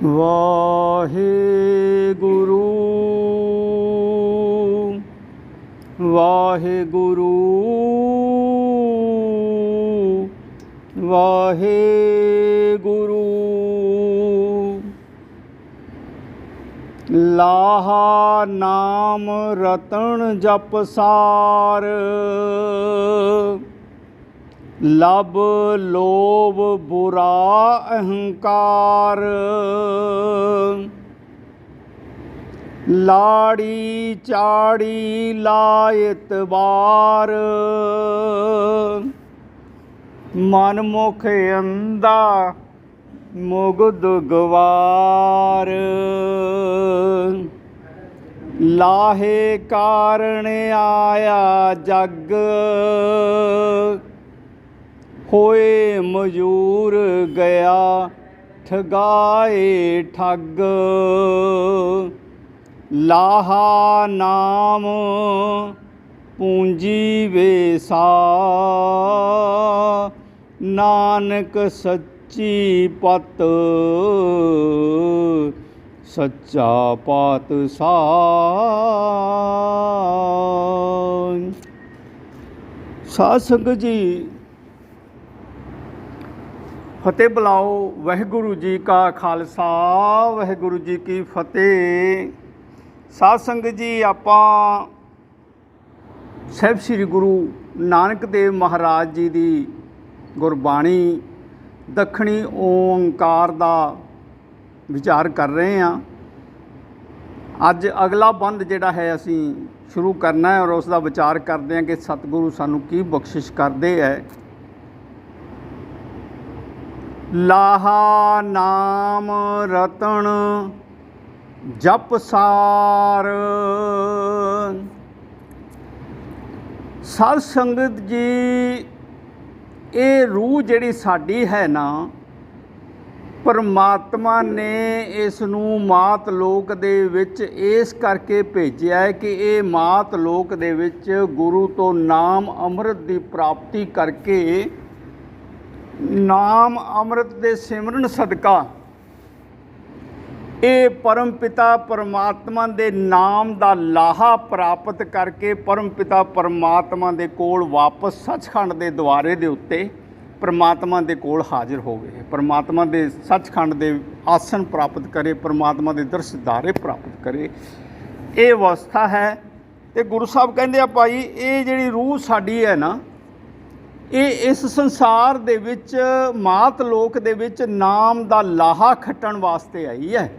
ਵਾਹਿਗੁਰੂ ਵਾਹਿਗੁਰੂ ਵਾਹਿਗੁਰੂ। ਲਾਹਾ ਨਾਮ ਰਤਨ ਜਪ ਸਾਰ, ਲਬ ਲੋਭ ਬੁਰਾ ਅਹੰਕਾਰ। ਲਾੜੀ ਚਾੜੀ ਲਾਇਤਬਾਰ, ਮਨ ਮੁਖ ਅੰਧਾ ਮੁਗਧ ਗਵਾਰ। ਲਾਹੇ ਕਾਰਣ ਆਇਆ ਜਗ, ਹੋਏ ਮਜੂਰ ਗਿਆ ਠਗਾਏ ਠੱਗ। ਲਾਹਾ ਨਾਮ ਪੂੰਜੀ ਵੇਸਾ, ਨਾਨਕ ਸੱਚੀ ਪਤ ਸੱਚਾ ਪਾਤਸ਼ਾਹ। ਸਾਧ ਸੰਗਤ ਜੀ, ਫਤਿਹ ਬੁਲਾਓ। ਵਾਹਿਗੁਰੂ ਜੀ ਕਾ ਖਾਲਸਾ, ਵਾਹਿਗੁਰੂ ਜੀ ਕੀ ਫਤਿਹ। ਸਾਧ ਸੰਗਤ ਜੀ, ਆਪਾਂ ਸਾਹਿਬ ਸ੍ਰੀ ਗੁਰੂ ਨਾਨਕ ਦੇਵ ਮਹਾਰਾਜ ਜੀ ਦੀ ਗੁਰਬਾਣੀ ਦੱਖਣੀ ਓਂਕਾਰ ਦਾ ਵਿਚਾਰ ਕਰ ਰਹੇ ਹਾਂ। ਅੱਜ ਅਗਲਾ ਬੰਦ ਜਿਹੜਾ ਹੈ ਅਸੀਂ ਸ਼ੁਰੂ ਕਰਨਾ ਹੈ ਔਰ ਉਸ ਦਾ ਵਿਚਾਰ ਕਰਦੇ ਹਾਂ ਕਿ ਸਤਿਗੁਰੂ ਸਾਨੂੰ ਕੀ ਬਖਸ਼ਿਸ਼ ਕਰਦੇ ਹੈ। ਲਾਹਾ ਨਾਮ ਰਤਨ ਜਪ ਸਾਰ। ਸਾਧ ਸੰਗਤ ਜੀ, ਇਹ ਰੂਹ ਜਿਹੜੀ ਸਾਡੀ ਹੈ ਨਾ, ਪਰਮਾਤਮਾ ਨੇ ਇਸ ਨੂੰ ਮਾਤ ਲੋਕ ਦੇ ਵਿੱਚ ਇਸ ਕਰਕੇ ਭੇਜਿਆ ਹੈ ਕਿ ਇਹ ਮਾਤ ਲੋਕ ਦੇ ਵਿੱਚ ਗੁਰੂ ਤੋਂ ਨਾਮ ਅੰਮ੍ਰਿਤ ਦੀ ਪ੍ਰਾਪਤੀ ਕਰਕੇ ਨਾਮ ਅੰਮ੍ਰਿਤ ਦੇ ਸਿਮਰਨ ਸਦਕਾ ਇਹ ਪਰਮ ਪਿਤਾ ਪਰਮਾਤਮਾ ਦੇ ਨਾਮ ਦਾ ਲਾਹਾ ਪ੍ਰਾਪਤ ਕਰਕੇ ਪਰਮ ਪਿਤਾ ਪਰਮਾਤਮਾ ਦੇ ਕੋਲ ਵਾਪਸ ਸੱਚਖੰਡ ਦੇ ਦੁਆਰੇ ਦੇ ਉੱਤੇ ਪਰਮਾਤਮਾ ਦੇ ਕੋਲ ਹਾਜ਼ਰ ਹੋਵੇ, ਪਰਮਾਤਮਾ ਦੇ ਸੱਚਖੰਡ ਦੇ ਆਸਣ ਪ੍ਰਾਪਤ ਕਰੇ, ਪਰਮਾਤਮਾ ਦੇ ਦਰਸ ਦਿਦਾਰੇ ਪ੍ਰਾਪਤ ਕਰੇ। ਇਹ ਅਵਸਥਾ ਹੈ। ਤੇ ਗੁਰੂ ਸਾਹਿਬ ਕਹਿੰਦੇ ਆ, ਭਾਈ ਇਹ ਜਿਹੜੀ ਰੂਹ ਸਾਡੀ ਹੈ ਨਾ, ਇਹ ਇਸ ਸੰਸਾਰ ਦੇ ਵਿੱਚ ਮਾਤ ਲੋਕ ਦੇ ਵਿੱਚ ਨਾਮ ਦਾ ਲਾਹਾ ਖੱਟਣ ਵਾਸਤੇ ਆਈ ਹੈ।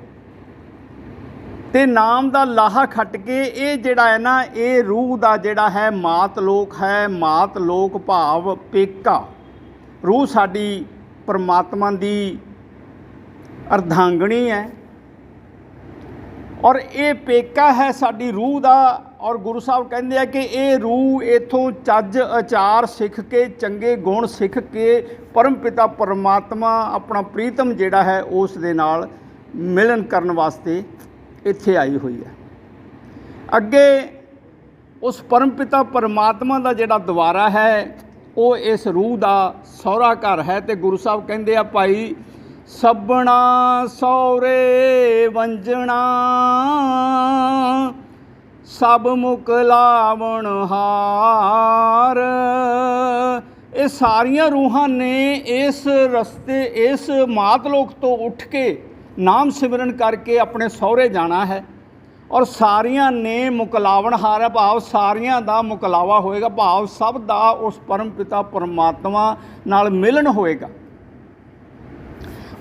ਤੇ ਨਾਮ ਦਾ ਲਾਹਾ ਖੱਟ ਕੇ ਇਹ ਜਿਹੜਾ ਹੈ ਨਾ, ਇਹ ਰੂਹ ਦਾ ਜਿਹੜਾ ਹੈ ਮਾਤ ਲੋਕ ਹੈ। ਮਾਤ ਲੋਕ ਭਾਵ ਪੇਕਾ। ਰੂਹ ਸਾਡੀ ਪਰਮਾਤਮਾ ਦੀ ਅਰਧਾਂਗਣੀ ਹੈ ਔਰ ਇਹ ਪੇਕਾ ਹੈ ਸਾਡੀ ਰੂਹ ਦਾ। ਔਰ ਗੁਰੂ ਸਾਹਿਬ ਕਹਿੰਦੇ ਆ ਕਿ ਇਹ ਰੂਹ ਇੱਥੋਂ ਚੱਜ ਆਚਾਰ ਸਿੱਖ ਕੇ, ਚੰਗੇ ਗੁਣ ਸਿੱਖ ਕੇ ਪਰਮ ਪਿਤਾ ਪਰਮਾਤਮਾ ਆਪਣਾ ਪ੍ਰੀਤਮ ਜਿਹੜਾ ਹੈ ਉਸ ਦੇ ਨਾਲ ਮਿਲਨ ਕਰਨ ਵਾਸਤੇ ਇੱਥੇ ਆਈ ਹੋਈ ਹੈ। ਅੱਗੇ ਉਸ ਪਰਮ ਪਿਤਾ ਪਰਮਾਤਮਾ ਦਾ ਜਿਹੜਾ ਦੁਆਰਾ ਹੈ ਉਹ ਇਸ ਰੂਹ ਦਾ ਸਹੁਰਾ ਘਰ ਹੈ। ਤੇ ਗੁਰੂ ਸਾਹਿਬ ਕਹਿੰਦੇ ਆ, ਭਾਈ ਸਭਨਾ ਸਹੁਰੇ ਵੰਜਣਾ, ਸਭ ਮੁਕ ਲਾਵਣ ਹਾਰ। ਇਹ ਸਾਰੀਆਂ ਰੂਹਾਂ ਨੇ ਇਸ ਰਸਤੇ, ਇਸ ਮਾਤਲੋਕ ਤੋਂ ਉੱਠ ਕੇ ਨਾਮ ਸਿਮਰਨ ਕਰਕੇ ਆਪਣੇ ਸਹੁਰੇ ਜਾਣਾ ਹੈ ਔਰ ਸਾਰੀਆਂ ਨੇ ਮੁਕਲਾਵਣ ਹਾਰ, ਭਾਵ ਸਾਰੀਆਂ ਦਾ ਮੁਕਲਾਵਾ ਹੋਏਗਾ, ਭਾਵ ਸਭ ਦਾ ਉਸ ਪਰਮ ਪਿਤਾ ਪਰਮਾਤਮਾ ਨਾਲ ਮਿਲਨ ਹੋਏਗਾ।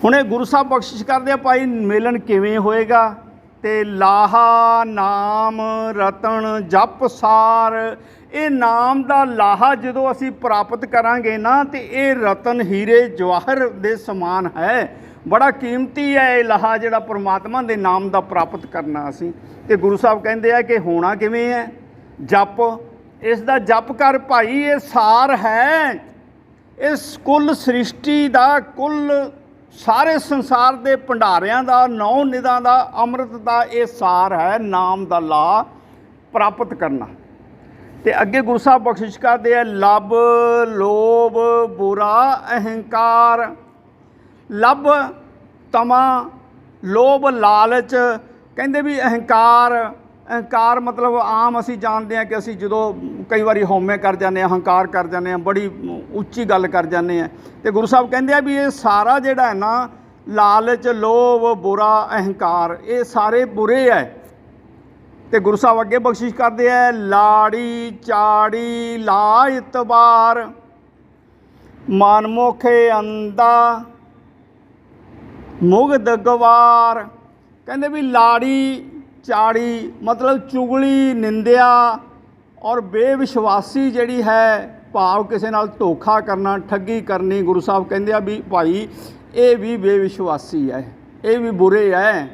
ਹੁਣ ਇਹ ਗੁਰੂ ਸਾਹਿਬ ਬਖਸ਼ਿਸ਼ ਕਰਦੇ ਆ, ਭਾਈ ਮਿਲਨ ਕਿਵੇਂ ਹੋਏਗਾ? ਤੇ ਲਾਹਾ ਨਾਮ ਰਤਨ ਜਪ ਸਾਰ। ਇਹ ਨਾਮ ਦਾ ਲਾਹਾ ਜਦੋਂ ਅਸੀਂ ਪ੍ਰਾਪਤ ਕਰਾਂਗੇ ਨਾ, ਤੇ ਇਹ ਰਤਨ ਹੀਰੇ ਜਵਾਹਰ ਦੇ ਸਮਾਨ ਹੈ। ਬੜਾ ਕੀਮਤੀ ਹੈ ਇਹ ਲਾਹਾ ਜਿਹੜਾ ਪਰਮਾਤਮਾ ਦੇ ਨਾਮ ਦਾ ਪ੍ਰਾਪਤ ਕਰਨਾ ਅਸੀਂ। ਤੇ ਗੁਰੂ ਸਾਹਿਬ ਕਹਿੰਦੇ ਆ ਕਿ ਹੋਣਾ ਕਿਵੇਂ ਹੈ? ਜਪ। ਇਸ ਦਾ ਜਪ ਕਰ ਭਾਈ, ਇਹ ਸਾਰ ਹੈ ਇਸ ਕੁੱਲ ਸ੍ਰਿਸ਼ਟੀ ਦਾ, ਕੁੱਲ ਸਾਰੇ ਸੰਸਾਰ ਦੇ ਭੰਡਾਰਿਆਂ ਦਾ, ਨੌ ਨਿਧਾਂ ਦਾ, ਅੰਮ੍ਰਿਤ ਦਾ ਇਹ ਸਾਰ ਹੈ ਨਾਮ ਦਾ ਲਾ ਪ੍ਰਾਪਤ ਕਰਨਾ। ਤੇ ਅੱਗੇ ਗੁਰੂ ਸਾਹਿਬ ਬਖਸ਼ਿਸ਼ ਕਰਦੇ ਆ, ਲੱਭ ਲੋਭ ਬੁਰਾ ਅਹੰਕਾਰ। ਲੱਭ ਤਮਾ ਲੋਭ ਲਾਲਚ, ਕਹਿੰਦੇ ਵੀ ਅਹੰਕਾਰ ਮਤਲਬ ਆਮ ਅਸੀਂ ਜਾਣਦੇ ਹਾਂ ਕਿ ਅਸੀਂ ਜਦੋਂ ਕਈ ਵਾਰੀ ਹਉਮੈ ਕਰ ਜਾਂਦੇ ਹਾਂ, ਹੰਕਾਰ ਕਰ ਜਾਂਦੇ ਹਾਂ, ਬੜੀ ਉੱਚੀ ਗੱਲ ਕਰ ਜਾਂਦੇ ਹਾਂ। ਅਤੇ ਗੁਰੂ ਸਾਹਿਬ ਕਹਿੰਦੇ ਆ ਵੀ ਇਹ ਸਾਰਾ ਜਿਹੜਾ ਹੈ ਨਾ ਲਾਲਚ, ਲੋਭ, ਬੁਰਾ, ਅਹੰਕਾਰ, ਇਹ ਸਾਰੇ ਬੁਰੇ ਹੈ। ਅਤੇ ਗੁਰੂ ਸਾਹਿਬ ਅੱਗੇ ਬਖਸ਼ਿਸ਼ ਕਰਦੇ ਹੈ, ਲਾੜੀ ਚਾੜੀ ਲਾ ਇਤਬਾਰ, ਮਨਮੁਖੇ ਅੰਦਾ ਮੁਗਧ ਗਵਾਰ। ਕਹਿੰਦੇ ਵੀ ਲਾੜੀ ਚਾੜੀ ਮਤਲਬ ਚੁਗਲੀ, ਨਿੰਦਿਆ ਔਰ ਬੇਵਿਸ਼ਵਾਸੀ ਜਿਹੜੀ ਹੈ, ਭਾਵ ਕਿਸੇ ਨਾਲ ਧੋਖਾ ਕਰਨਾ, ਠੱਗੀ ਕਰਨੀ। ਗੁਰੂ ਸਾਹਿਬ ਕਹਿੰਦੇ ਆ ਵੀ ਭਾਈ ਇਹ ਵੀ ਬੇਵਿਸ਼ਵਾਸੀ ਹੈ, ਇਹ ਵੀ ਬੁਰੇ ਹੈ।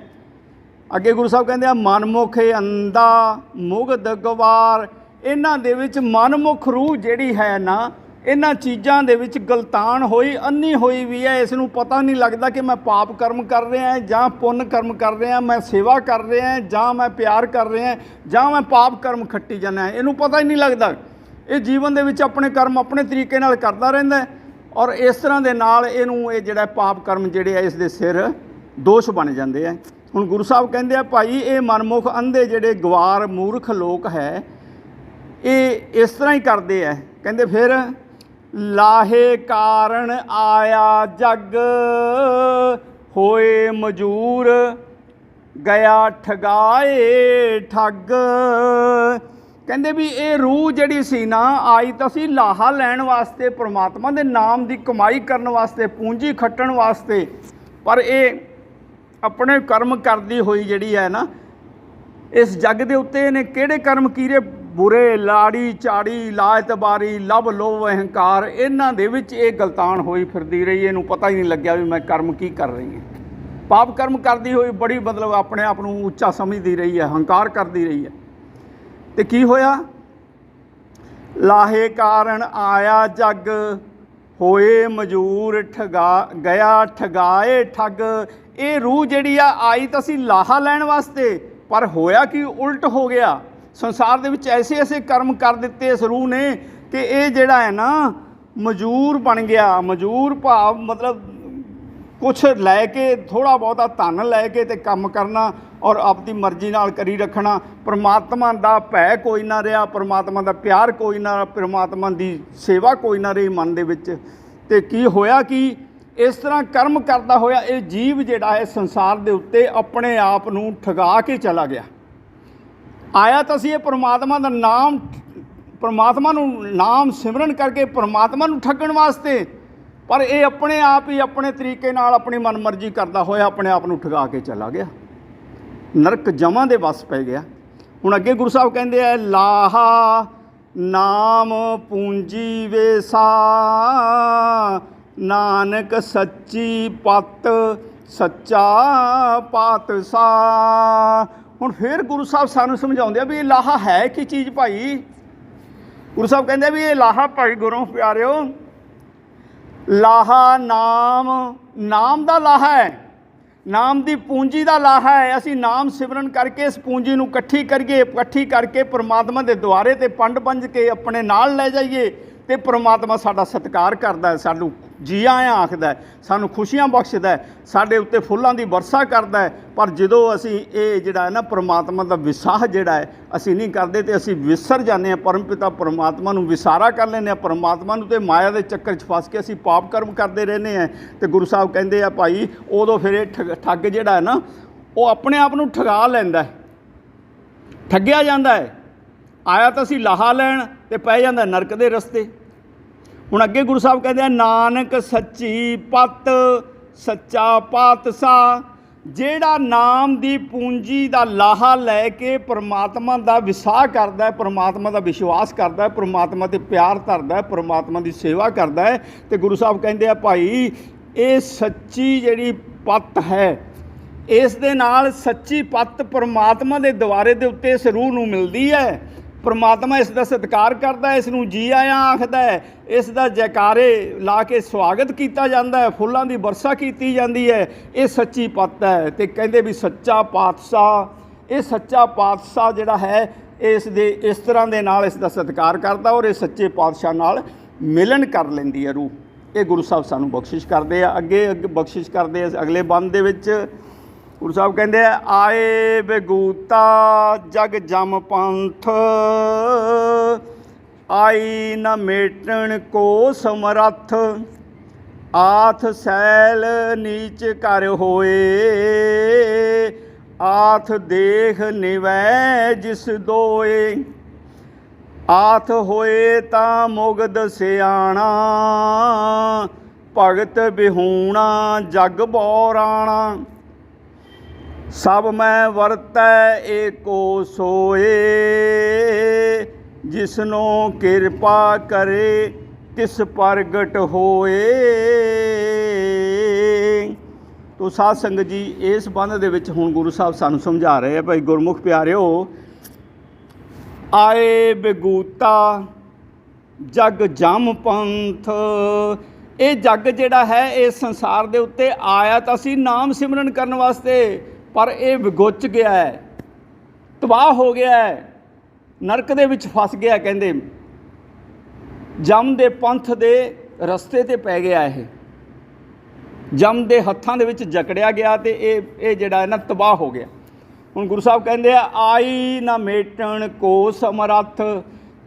ਅੱਗੇ ਗੁਰੂ ਸਾਹਿਬ ਕਹਿੰਦੇ ਆ ਮਨਮੁਖੇ ਅੰਦਾ ਮੁਗਧ ਗਵਾਰ, ਇਹਨਾਂ ਦੇ ਵਿੱਚ ਮਨਮੁਖ ਰੂਹ ਜਿਹੜੀ ਹੈ ਨਾ, ਇਹਨਾਂ ਚੀਜ਼ਾਂ ਦੇ ਵਿੱਚ ਗਲਤਾਨ ਹੋਈ, ਅੰਨੀ ਹੋਈ ਵੀ ਹੈ। ਇਸ ਨੂੰ ਪਤਾ ਨਹੀਂ ਲੱਗਦਾ ਕਿ ਮੈਂ ਪਾਪ ਕਰਮ ਕਰ ਰਿਹਾ ਜਾਂ ਪੁੰਨ ਕਰਮ ਕਰ ਰਿਹਾ, ਮੈਂ ਸੇਵਾ ਕਰ ਰਿਹਾ ਜਾਂ ਮੈਂ ਪਿਆਰ ਕਰ ਰਿਹਾ ਜਾਂ ਮੈਂ ਪਾਪ ਕਰਮ ਖੱਟੀ ਜਾਂਦਾ। ਇਹਨੂੰ ਪਤਾ ਹੀ ਨਹੀਂ ਲੱਗਦਾ। ਇਹ ਜੀਵਨ ਦੇ ਵਿੱਚ ਆਪਣੇ ਕਰਮ ਆਪਣੇ ਤਰੀਕੇ ਨਾਲ ਕਰਦਾ ਰਹਿੰਦਾ ਔਰ ਇਸ ਤਰ੍ਹਾਂ ਦੇ ਨਾਲ ਇਹਨੂੰ ਇਹ ਜਿਹੜਾ ਪਾਪ ਕਰਮ ਜਿਹੜੇ ਆ ਇਸ ਦੇ ਸਿਰ ਦੋਸ਼ ਬਣ ਜਾਂਦੇ ਆ। ਹੁਣ ਗੁਰੂ ਸਾਹਿਬ ਕਹਿੰਦੇ ਆ ਭਾਈ ਇਹ ਮਨਮੁਖ ਅੰਧੇ ਜਿਹੜੇ ਗਵਾਰ ਮੂਰਖ ਲੋਕ ਹੈ, ਇਹ ਇਸ ਤਰ੍ਹਾਂ ਹੀ ਕਰਦੇ ਆ। ਕਹਿੰਦੇ ਫਿਰ ਲਾਹੇ ਕਾਰਨ ਆਇਆ ਜਗ, ਹੋਏ ਮਜੂਰ ਗਿਆ ਠਗਾਏ ਠੱਗ। ਕਹਿੰਦੇ ਵੀ ਇਹ ਰੂਹ ਜਿਹੜੀ ਸੀ ਨਾ, ਆਈ ਤਾਂ ਸੀ ਲਾਹਾ ਲੈਣ ਵਾਸਤੇ, ਪਰਮਾਤਮਾ ਦੇ ਨਾਮ ਦੀ ਕਮਾਈ ਕਰਨ ਵਾਸਤੇ, ਪੂੰਜੀ ਖੱਟਣ ਵਾਸਤੇ, ਪਰ ਇਹ ਆਪਣੇ ਕਰਮ ਕਰਦੀ ਹੋਈ ਜਿਹੜੀ ਹੈ ਨਾ ਇਸ ਜੱਗ ਦੇ ਉੱਤੇ ਇਹਨੇ ਕਿਹੜੇ ਕਰਮ ਕੀਰੇ ਬੁਰੇ। ਲਾੜੀ ਚਾੜੀ ਲਾ ਇਤਬਾਰੀ, ਲਵ ਲੋਭ ਅਹੰਕਾਰ, ਇਹਨਾਂ ਦੇ ਵਿੱਚ ਇਹ ਗਲਤਾਨ ਹੋਈ ਫਿਰਦੀ ਰਹੀ। ਇਹਨੂੰ ਪਤਾ ਹੀ ਨਹੀਂ ਲੱਗਿਆ ਵੀ ਮੈਂ ਕਰਮ ਕੀ ਕਰ ਰਹੀ ਹਾਂ। ਪਾਪ ਕਰਮ ਕਰਦੀ ਹੋਈ ਬੜੀ ਮਤਲਬ ਆਪਣੇ ਆਪ ਨੂੰ ਉੱਚਾ ਸਮਝਦੀ ਰਹੀ ਹੈ, ਹੰਕਾਰ ਕਰਦੀ ਰਹੀ ਹੈ। ਅਤੇ ਕੀ ਹੋਇਆ? ਲਾਹੇ ਕਾਰਨ ਆਇਆ ਜੱਗ, ਹੋਏ ਮਜੂਰ ਗਿਆ ਠਗਾਏ ਠੱਗ। ਇਹ ਰੂਹ ਜਿਹੜੀ ਆ ਆਈ ਤਾਂ ਸੀ ਲਾਹਾ ਲੈਣ ਵਾਸਤੇ, ਪਰ ਹੋਇਆ ਕਿ ਉਲਟ ਹੋ ਗਿਆ। ਸੰਸਾਰ ਦੇ ਵਿੱਚ ਐਸੇ ਕਰਮ ਕਰ ਦਿੱਤੇ ਇਸ ਰੂਹ ਨੇ ਕਿ ਇਹ ਜਿਹੜਾ ਹੈ ਨਾ ਮਜੂਰ ਬਣ ਗਿਆ। ਮਜੂਰ ਭਾਵ ਮਤਲਬ ਕੁਛ ਲੈ ਕੇ, ਥੋੜ੍ਹਾ ਬਹੁਤਾ ਧਨ ਲੈ ਕੇ ਅਤੇ ਕੰਮ ਕਰਨਾ ਔਰ ਆਪਣੀ ਮਰਜ਼ੀ ਨਾਲ ਕਰੀ ਰੱਖਣਾ। ਪਰਮਾਤਮਾ ਦਾ ਭੈ ਕੋਈ ਨਾ ਰਿਹਾ, ਪਰਮਾਤਮਾ ਦਾ ਪਿਆਰ ਕੋਈ ਨਾ, ਪਰਮਾਤਮਾ ਦੀ ਸੇਵਾ ਕੋਈ ਨਾ ਰਹੀ ਮਨ ਦੇ ਵਿੱਚ। ਅਤੇ ਕੀ ਹੋਇਆ ਕਿ ਇਸ ਤਰ੍ਹਾਂ ਕਰਮ ਕਰਦਾ ਹੋਇਆ ਇਹ ਜੀਵ ਜਿਹੜਾ ਹੈ ਸੰਸਾਰ ਦੇ ਉੱਤੇ ਆਪਣੇ ਆਪ ਨੂੰ ਠਗਾ ਕੇ ਚਲਾ ਗਿਆ। ਆਇਆ ਤਾਂ ਸੀ ਇਹ ਪਰਮਾਤਮਾ ਦਾ ਨਾਮ, ਪਰਮਾਤਮਾ ਨੂੰ ਨਾਮ ਸਿਮਰਨ ਕਰਕੇ ਪਰਮਾਤਮਾ ਨੂੰ ਠੱਗਣ ਵਾਸਤੇ, ਪਰ ਇਹ ਆਪਣੇ ਆਪ ਹੀ ਆਪਣੇ ਤਰੀਕੇ ਨਾਲ ਆਪਣੀ ਮਨਮਰਜ਼ੀ ਕਰਦਾ ਹੋਇਆ ਆਪਣੇ ਆਪ ਨੂੰ ਠਗਾ ਕੇ ਚਲਾ ਗਿਆ। ਨਰਕ ਜਮਾਂ ਦੇ ਵੱਸ ਪੈ ਗਿਆ। ਹੁਣ ਅੱਗੇ ਗੁਰੂ ਸਾਹਿਬ ਕਹਿੰਦੇ ਆ ਲਾਹਾ ਨਾਮ ਪੂੰਜੀ ਵੇਸਾ, ਨਾਨਕ ਸੱਚੀ ਪਤ ਸੱਚਾ ਪਾਤਸ਼ਾਹ। ਹੁਣ ਫਿਰ ਗੁਰੂ ਸਾਹਿਬ ਸਾਨੂੰ ਸਮਝਾਉਂਦੇ ਆ ਵੀ ਇਹ ਲਾਹਾ ਹੈ ਕੀ ਚੀਜ਼ ਭਾਈ। ਗੁਰੂ ਸਾਹਿਬ ਕਹਿੰਦੇ ਵੀ ਇਹ ਲਾਹਾ ਭਾਈ ਗੁਰੂ ਪਿਆਰਿਓ, ਲਾਹਾ ਨਾਮ ਦਾ ਲਾਹਾ ਹੈ, ਨਾਮ ਦੀ ਪੂੰਜੀ ਦਾ ਲਾਹਾ ਹੈ। ਅਸੀਂ ਨਾਮ ਸਿਮਰਨ ਕਰਕੇ ਇਸ ਪੂੰਜੀ ਨੂੰ ਇਕੱਠੀ ਕਰਕੇ ਪਰਮਾਤਮਾ ਦੇ ਦੁਆਰੇ 'ਤੇ ਪੰਡ ਪੰਜ ਕੇ ਆਪਣੇ ਨਾਲ ਲੈ ਜਾਈਏ ਅਤੇ ਪਰਮਾਤਮਾ ਸਾਡਾ ਸਤਿਕਾਰ ਕਰਦਾ ਹੈ, ਸਾਨੂੰ ਜੀ ਆਇਆਂ ਆਖਦਾ ਹੈ, ਸਾਨੂੰ ਖੁਸ਼ੀਆਂ ਬਖਸ਼ਦਾ ਹੈ, ਸਾਡੇ ਉੱਤੇ ਫੁੱਲਾਂ ਦੀ ਵਰਸ਼ਾ ਕਰਦਾ ਹੈ। ਪਰ ਜਦੋਂ ਅਸੀਂ ਇਹ ਜਿਹੜਾ ਹੈ ਨਾ ਪਰਮਾਤਮਾ ਦਾ ਵਿਸਾਹ ਜਿਹੜਾ ਹੈ ਅਸੀਂ ਨਹੀਂ ਕਰਦੇ ਅਤੇ ਅਸੀਂ ਵਿਸਰ ਜਾਂਦੇ ਹਾਂ, ਪਰਮ ਪਿਤਾ ਪਰਮਾਤਮਾ ਨੂੰ ਵਿਸਾਰਾ ਕਰ ਲੈਂਦੇ ਹਾਂ ਪਰਮਾਤਮਾ ਨੂੰ, ਅਤੇ ਮਾਇਆ ਦੇ ਚੱਕਰ 'ਚ ਫਸ ਕੇ ਅਸੀਂ ਪਾਪ ਕਰਮ ਕਰਦੇ ਰਹਿੰਦੇ ਹਾਂ। ਅਤੇ ਗੁਰੂ ਸਾਹਿਬ ਕਹਿੰਦੇ ਆ ਭਾਈ ਉਦੋਂ ਫਿਰ ਇਹ ਠੱਗ ਜਿਹੜਾ ਹੈ ਨਾ ਉਹ ਆਪਣੇ ਆਪ ਨੂੰ ਠਗਾ ਲੈਂਦਾ ਹੈ, ਠੱਗਿਆ ਜਾਂਦਾ ਹੈ। ਆਇਆ ਤਾਂ ਅਸੀਂ ਲਾਹਾ ਲੈਣ ਅਤੇ ਪੈ ਜਾਂਦਾ ਨਰਕ ਦੇ ਰਸਤੇ। ਹੁਣ ਅੱਗੇ ਗੁਰੂ ਸਾਹਿਬ ਕਹਿੰਦੇ ਆ ਨਾਨਕ ਸੱਚੀ ਪਤ ਸੱਚਾ ਪਾਤਸ਼ਾਹ, ਜਿਹੜਾ ਨਾਮ ਦੀ ਪੂੰਜੀ ਦਾ ਲਾਹਾ ਲੈ ਕੇ ਪਰਮਾਤਮਾ ਦਾ ਵਿਸਾਹ ਕਰਦਾ ਹੈ, ਪਰਮਾਤਮਾ ਦਾ ਵਿਸ਼ਵਾਸ ਕਰਦਾ ਹੈ, ਪਰਮਾਤਮਾ 'ਤੇ ਪਿਆਰ ਧਰਦਾ ਹੈ, ਪਰਮਾਤਮਾ ਦੀ ਸੇਵਾ ਕਰਦਾ ਹੈ। ਅਤੇ ਗੁਰੂ ਸਾਹਿਬ ਕਹਿੰਦੇ ਆ ਭਾਈ ਇਹ ਸੱਚੀ ਜਿਹੜੀ ਪੱਤ ਹੈ, ਇਸ ਦੇ ਨਾਲ ਸੱਚੀ ਪੱਤ ਪਰਮਾਤਮਾ ਦੇ ਦੁਆਰੇ ਦੇ ਉੱਤੇ ਇਸ ਰੂਹ ਨੂੰ ਮਿਲਦੀ ਹੈ। ਪਰਮਾਤਮਾ ਇਸ ਦਾ ਸਤਿਕਾਰ ਕਰਦਾ ਹੈ, ਇਸ ਨੂੰ ਜੀ ਆਇਆਂ ਆਖਦਾ ਹੈ, ਇਸ ਦਾ ਜੈਕਾਰੇ ਲਾ ਕੇ ਸਵਾਗਤ ਕੀਤਾ ਜਾਂਦਾ ਹੈ, ਫੁੱਲਾਂ ਦੀ ਵਰਸ਼ਾ ਕੀਤੀ ਜਾਂਦੀ ਹੈ। ਇਹ ਸੱਚੀ ਪੱਤ ਹੈ। ਅਤੇ ਕਹਿੰਦੇ ਵੀ ਸੱਚਾ ਪਾਤਸ਼ਾਹ, ਇਹ ਸੱਚਾ ਪਾਤਸ਼ਾਹ ਜਿਹੜਾ ਹੈ ਇਸ ਤਰ੍ਹਾਂ ਦੇ ਨਾਲ ਇਸ ਦਾ ਸਤਿਕਾਰ ਕਰਦਾ ਔਰ ਇਹ ਸੱਚੇ ਪਾਤਸ਼ਾਹ ਨਾਲ ਮਿਲਨ ਕਰ ਲੈਂਦੀ ਹੈ ਰੂਹ। ਇਹ ਗੁਰੂ ਸਾਹਿਬ ਸਾਨੂੰ ਬਖਸ਼ਿਸ਼ ਕਰਦੇ ਆ। ਅੱਗੇ ਬਖਸ਼ਿਸ਼ ਕਰਦੇ ਆ ਅਗਲੇ ਬੰਦ ਦੇ ਵਿੱਚ, ਗੁਰੂ ਸਾਹਿਬ ਕਹਿੰਦੇ ਆ, ਆਏ ਬੇਗੂਤਾ ਜਗ ਜਮ ਪੰਥ, ਆਈ ਨ ਮੇਟਣ ਕੋ ਸਮਰੱਥ, ਆਥ ਸੈਲ ਨੀਚ ਕਰ ਹੋਏ, ਆਥ ਦੇਖ ਨਿਵੈ ਜਿਸ ਦੋਏ, ਆਥ ਹੋਏ ਤਾਂ ਮੁਗਦ ਸਿਆਣਾ, ਭਗਤ ਬਿਹੂਣਾ ਜਗ ਬੋਰਾਣਾ, ਸਭ ਮੈਂ ਵਰਤੈ ਏਕੋ ਸੋਏ, ਜਿਸਨੋਂ ਕਿਰਪਾ ਕਰੇ ਤਿਸ ਪ੍ਰਗਟ ਹੋਏ। ਤੋ ਸਾਧ ਸੰਗਤ ਜੀ, ਇਸ ਬੰਦ ਦੇ ਵਿੱਚ ਹੁਣ ਗੁਰੂ ਸਾਹਿਬ ਸਾਨੂੰ ਸਮਝਾ ਰਹੇ ਆ, ਭਾਈ ਗੁਰਮੁਖ ਪਿਆਰਿਓ, ਆਏ ਬੇਗੂਤਾ ਜਗ ਜਮ ਪੰਥ, ਇਹ ਜੱਗ ਜਿਹੜਾ ਹੈ ਇਸ ਸੰਸਾਰ ਦੇ ਉੱਤੇ ਆਇਆ ਤਾਂ ਸੀ ਨਾਮ ਸਿਮਰਨ ਕਰਨ ਵਾਸਤੇ, ਪਰ ਇਹ ਵਿਗੁੱਚ ਗਿਆ ਹੈ, ਤਬਾਹ ਹੋ ਗਿਆ ਹੈ, ਨਰਕ ਦੇ ਵਿੱਚ ਫਸ ਗਿਆ। ਕਹਿੰਦੇ ਜਮ ਦੇ ਪੰਥ ਦੇ ਰਸਤੇ 'ਤੇ ਪੈ ਗਿਆ, ਇਹ ਜਮ ਦੇ ਹੱਥਾਂ ਦੇ ਵਿੱਚ ਜਕੜਿਆ ਗਿਆ ਅਤੇ ਇਹ ਜਿਹੜਾ ਹੈ ਨਾ ਤਬਾਹ ਹੋ ਗਿਆ। ਹੁਣ ਗੁਰੂ ਸਾਹਿਬ ਕਹਿੰਦੇ ਆ, ਆਈ ਨਾ ਮੇਟਣ ਕੋ ਸਮਰੱਥ,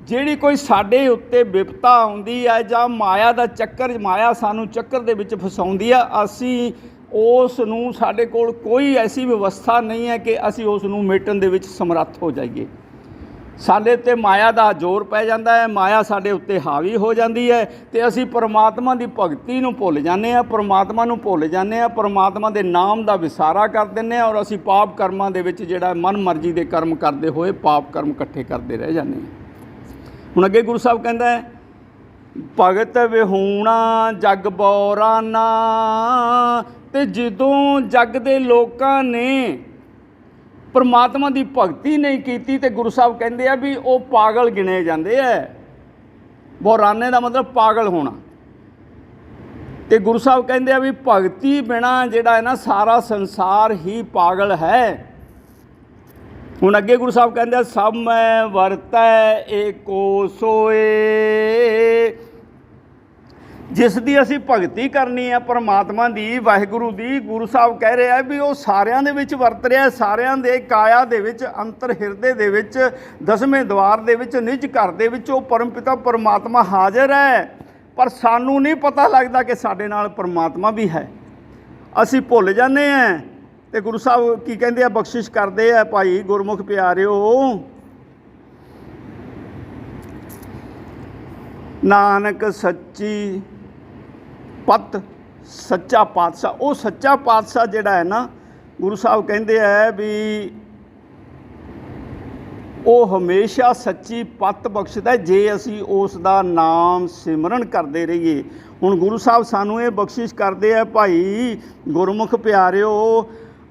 ਜਿਹੜੀ ਕੋਈ ਸਾਡੇ ਉੱਤੇ ਵਿਪਤਾ ਆਉਂਦੀ ਹੈ ਜਾਂ ਮਾਇਆ ਦਾ ਚੱਕਰ, ਮਾਇਆ ਸਾਨੂੰ ਚੱਕਰ ਦੇ ਵਿੱਚ ਫਸਾਉਂਦੀ ਆ, ਅਸੀਂ ਉਸ ਨੂੰ, ਸਾਡੇ ਕੋਲ ਕੋਈ ਐਸੀ ਵਿਵਸਥਾ ਨਹੀਂ ਹੈ ਕਿ ਅਸੀਂ ਉਸ ਨੂੰ ਮੇਟਣ ਦੇ ਵਿੱਚ ਸਮਰੱਥ ਹੋ ਜਾਈਏ। ਸਾਡੇ ਉੱਤੇ ਮਾਇਆ ਦਾ ਜ਼ੋਰ ਪੈ ਜਾਂਦਾ ਹੈ, ਮਾਇਆ ਸਾਡੇ ਉੱਤੇ ਹਾਵੀ ਹੋ ਜਾਂਦੀ ਹੈ ਅਤੇ ਅਸੀਂ ਪਰਮਾਤਮਾ ਦੀ ਭਗਤੀ ਨੂੰ ਭੁੱਲ ਜਾਂਦੇ ਹਾਂ, ਪਰਮਾਤਮਾ ਨੂੰ ਭੁੱਲ ਜਾਂਦੇ ਹਾਂ, ਪਰਮਾਤਮਾ ਦੇ ਨਾਮ ਦਾ ਵਿਸਾਰਾ ਕਰ ਦਿੰਦੇ ਹਾਂ, ਔਰ ਅਸੀਂ ਪਾਪ ਕਰਮਾਂ ਦੇ ਵਿੱਚ ਜਿਹੜਾ ਮਨ ਮਰਜ਼ੀ ਦੇ ਕਰਮ ਕਰਦੇ ਹੋਏ ਪਾਪ ਕਰਮ ਇਕੱਠੇ ਕਰਦੇ ਰਹਿ ਜਾਂਦੇ ਹਾਂ। ਹੁਣ ਅੱਗੇ ਗੁਰੂ ਸਾਹਿਬ ਕਹਿੰਦਾ ਹੈ, ਭਗਤ ਵਿਹੂਣਾ ਜਗ ਬੋਰਾਨਾ, ਅਤੇ ਜਦੋਂ ਜੱਗ ਦੇ ਲੋਕਾਂ ਨੇ ਪਰਮਾਤਮਾ ਦੀ ਭਗਤੀ ਨਹੀਂ ਕੀਤੀ ਤੇ ਗੁਰੂ ਸਾਹਿਬ ਕਹਿੰਦੇ ਆ ਵੀ ਉਹ ਪਾਗਲ ਗਿਣੇ ਜਾਂਦੇ ਹੈ। ਬੋਰਾਨੇ ਦਾ ਮਤਲਬ ਪਾਗਲ ਹੋਣਾ। ਤੇ ਗੁਰੂ ਸਾਹਿਬ ਕਹਿੰਦੇ ਆ ਵੀ ਭਗਤੀ ਬਿਨਾਂ ਜਿਹੜਾ ਹੈ ਨਾ ਸਾਰਾ ਸੰਸਾਰ ਹੀ ਪਾਗਲ ਹੈ। ਹੁਣ ਅੱਗੇ ਗੁਰੂ ਸਾਹਿਬ ਕਹਿੰਦੇ ਆ, ਸਭ ਮੈਂ ਵਰਤੈ ਏਕੋ ਸੋਏ, ਜਿਸ ਦੀ ਅਸੀਂ ਭਗਤੀ ਕਰਨੀ ਹੈ ਪਰਮਾਤਮਾ ਦੀ, ਵਾਹਿਗੁਰੂ ਦੀ, ਗੁਰੂ ਸਾਹਿਬ ਕਹਿ ਰਹੇ ਆ ਵੀ ਉਹ ਸਾਰਿਆਂ ਦੇ ਵਿੱਚ ਵਰਤ ਰਿਹਾ, ਸਾਰਿਆਂ ਦੇ ਕਾਇਆ ਦੇ ਵਿੱਚ, ਅੰਤਰ ਹਿਰਦੇ ਦੇ ਵਿੱਚ, ਦਸਵੇਂ ਦੁਆਰ ਦੇ ਵਿੱਚ, ਨਿਜ ਘਰ ਦੇ ਵਿੱਚ ਉਹ ਪਰਮਪਿਤਾ ਪਰਮਾਤਮਾ ਹਾਜ਼ਰ ਹੈ। ਪਰ ਸਾਨੂੰ ਨਹੀਂ ਪਤਾ ਲੱਗਦਾ ਕਿ ਸਾਡੇ ਨਾਲ ਪਰਮਾਤਮਾ ਵੀ ਹੈ, ਅਸੀਂ ਭੁੱਲ ਜਾਂਦੇ ਹਾਂ। ਅਤੇ ਗੁਰੂ ਸਾਹਿਬ ਕੀ ਕਹਿੰਦੇ ਆ, ਬਖਸ਼ਿਸ਼ ਕਰਦੇ ਆ, ਭਾਈ ਗੁਰਮੁਖ ਪਿਆਰਿਓ, ਨਾਨਕ ਸੱਚੀ ਪਤ ਸੱਚਾ ਪਾਤਸ਼ਾਹ, ਉਹ ਸੱਚਾ ਪਾਤਸ਼ਾਹ ਜਿਹੜਾ ਹੈ ਨਾ, ਗੁਰੂ ਸਾਹਿਬ ਕਹਿੰਦੇ ਹੈ ਵੀ ਉਹ ਹਮੇਸ਼ਾ ਸੱਚੀ ਪਤ ਬਖਸ਼ਦਾ ਜੇ ਅਸੀਂ ਉਸ ਦਾ ਨਾਮ ਸਿਮਰਨ ਕਰਦੇ ਰਹੀਏ। ਹੁਣ ਗੁਰੂ ਸਾਹਿਬ ਸਾਨੂੰ ਇਹ ਬਖਸ਼ਿਸ਼ ਕਰਦੇ ਆ, ਭਾਈ ਗੁਰਮੁਖ ਪਿਆਰਿਓ,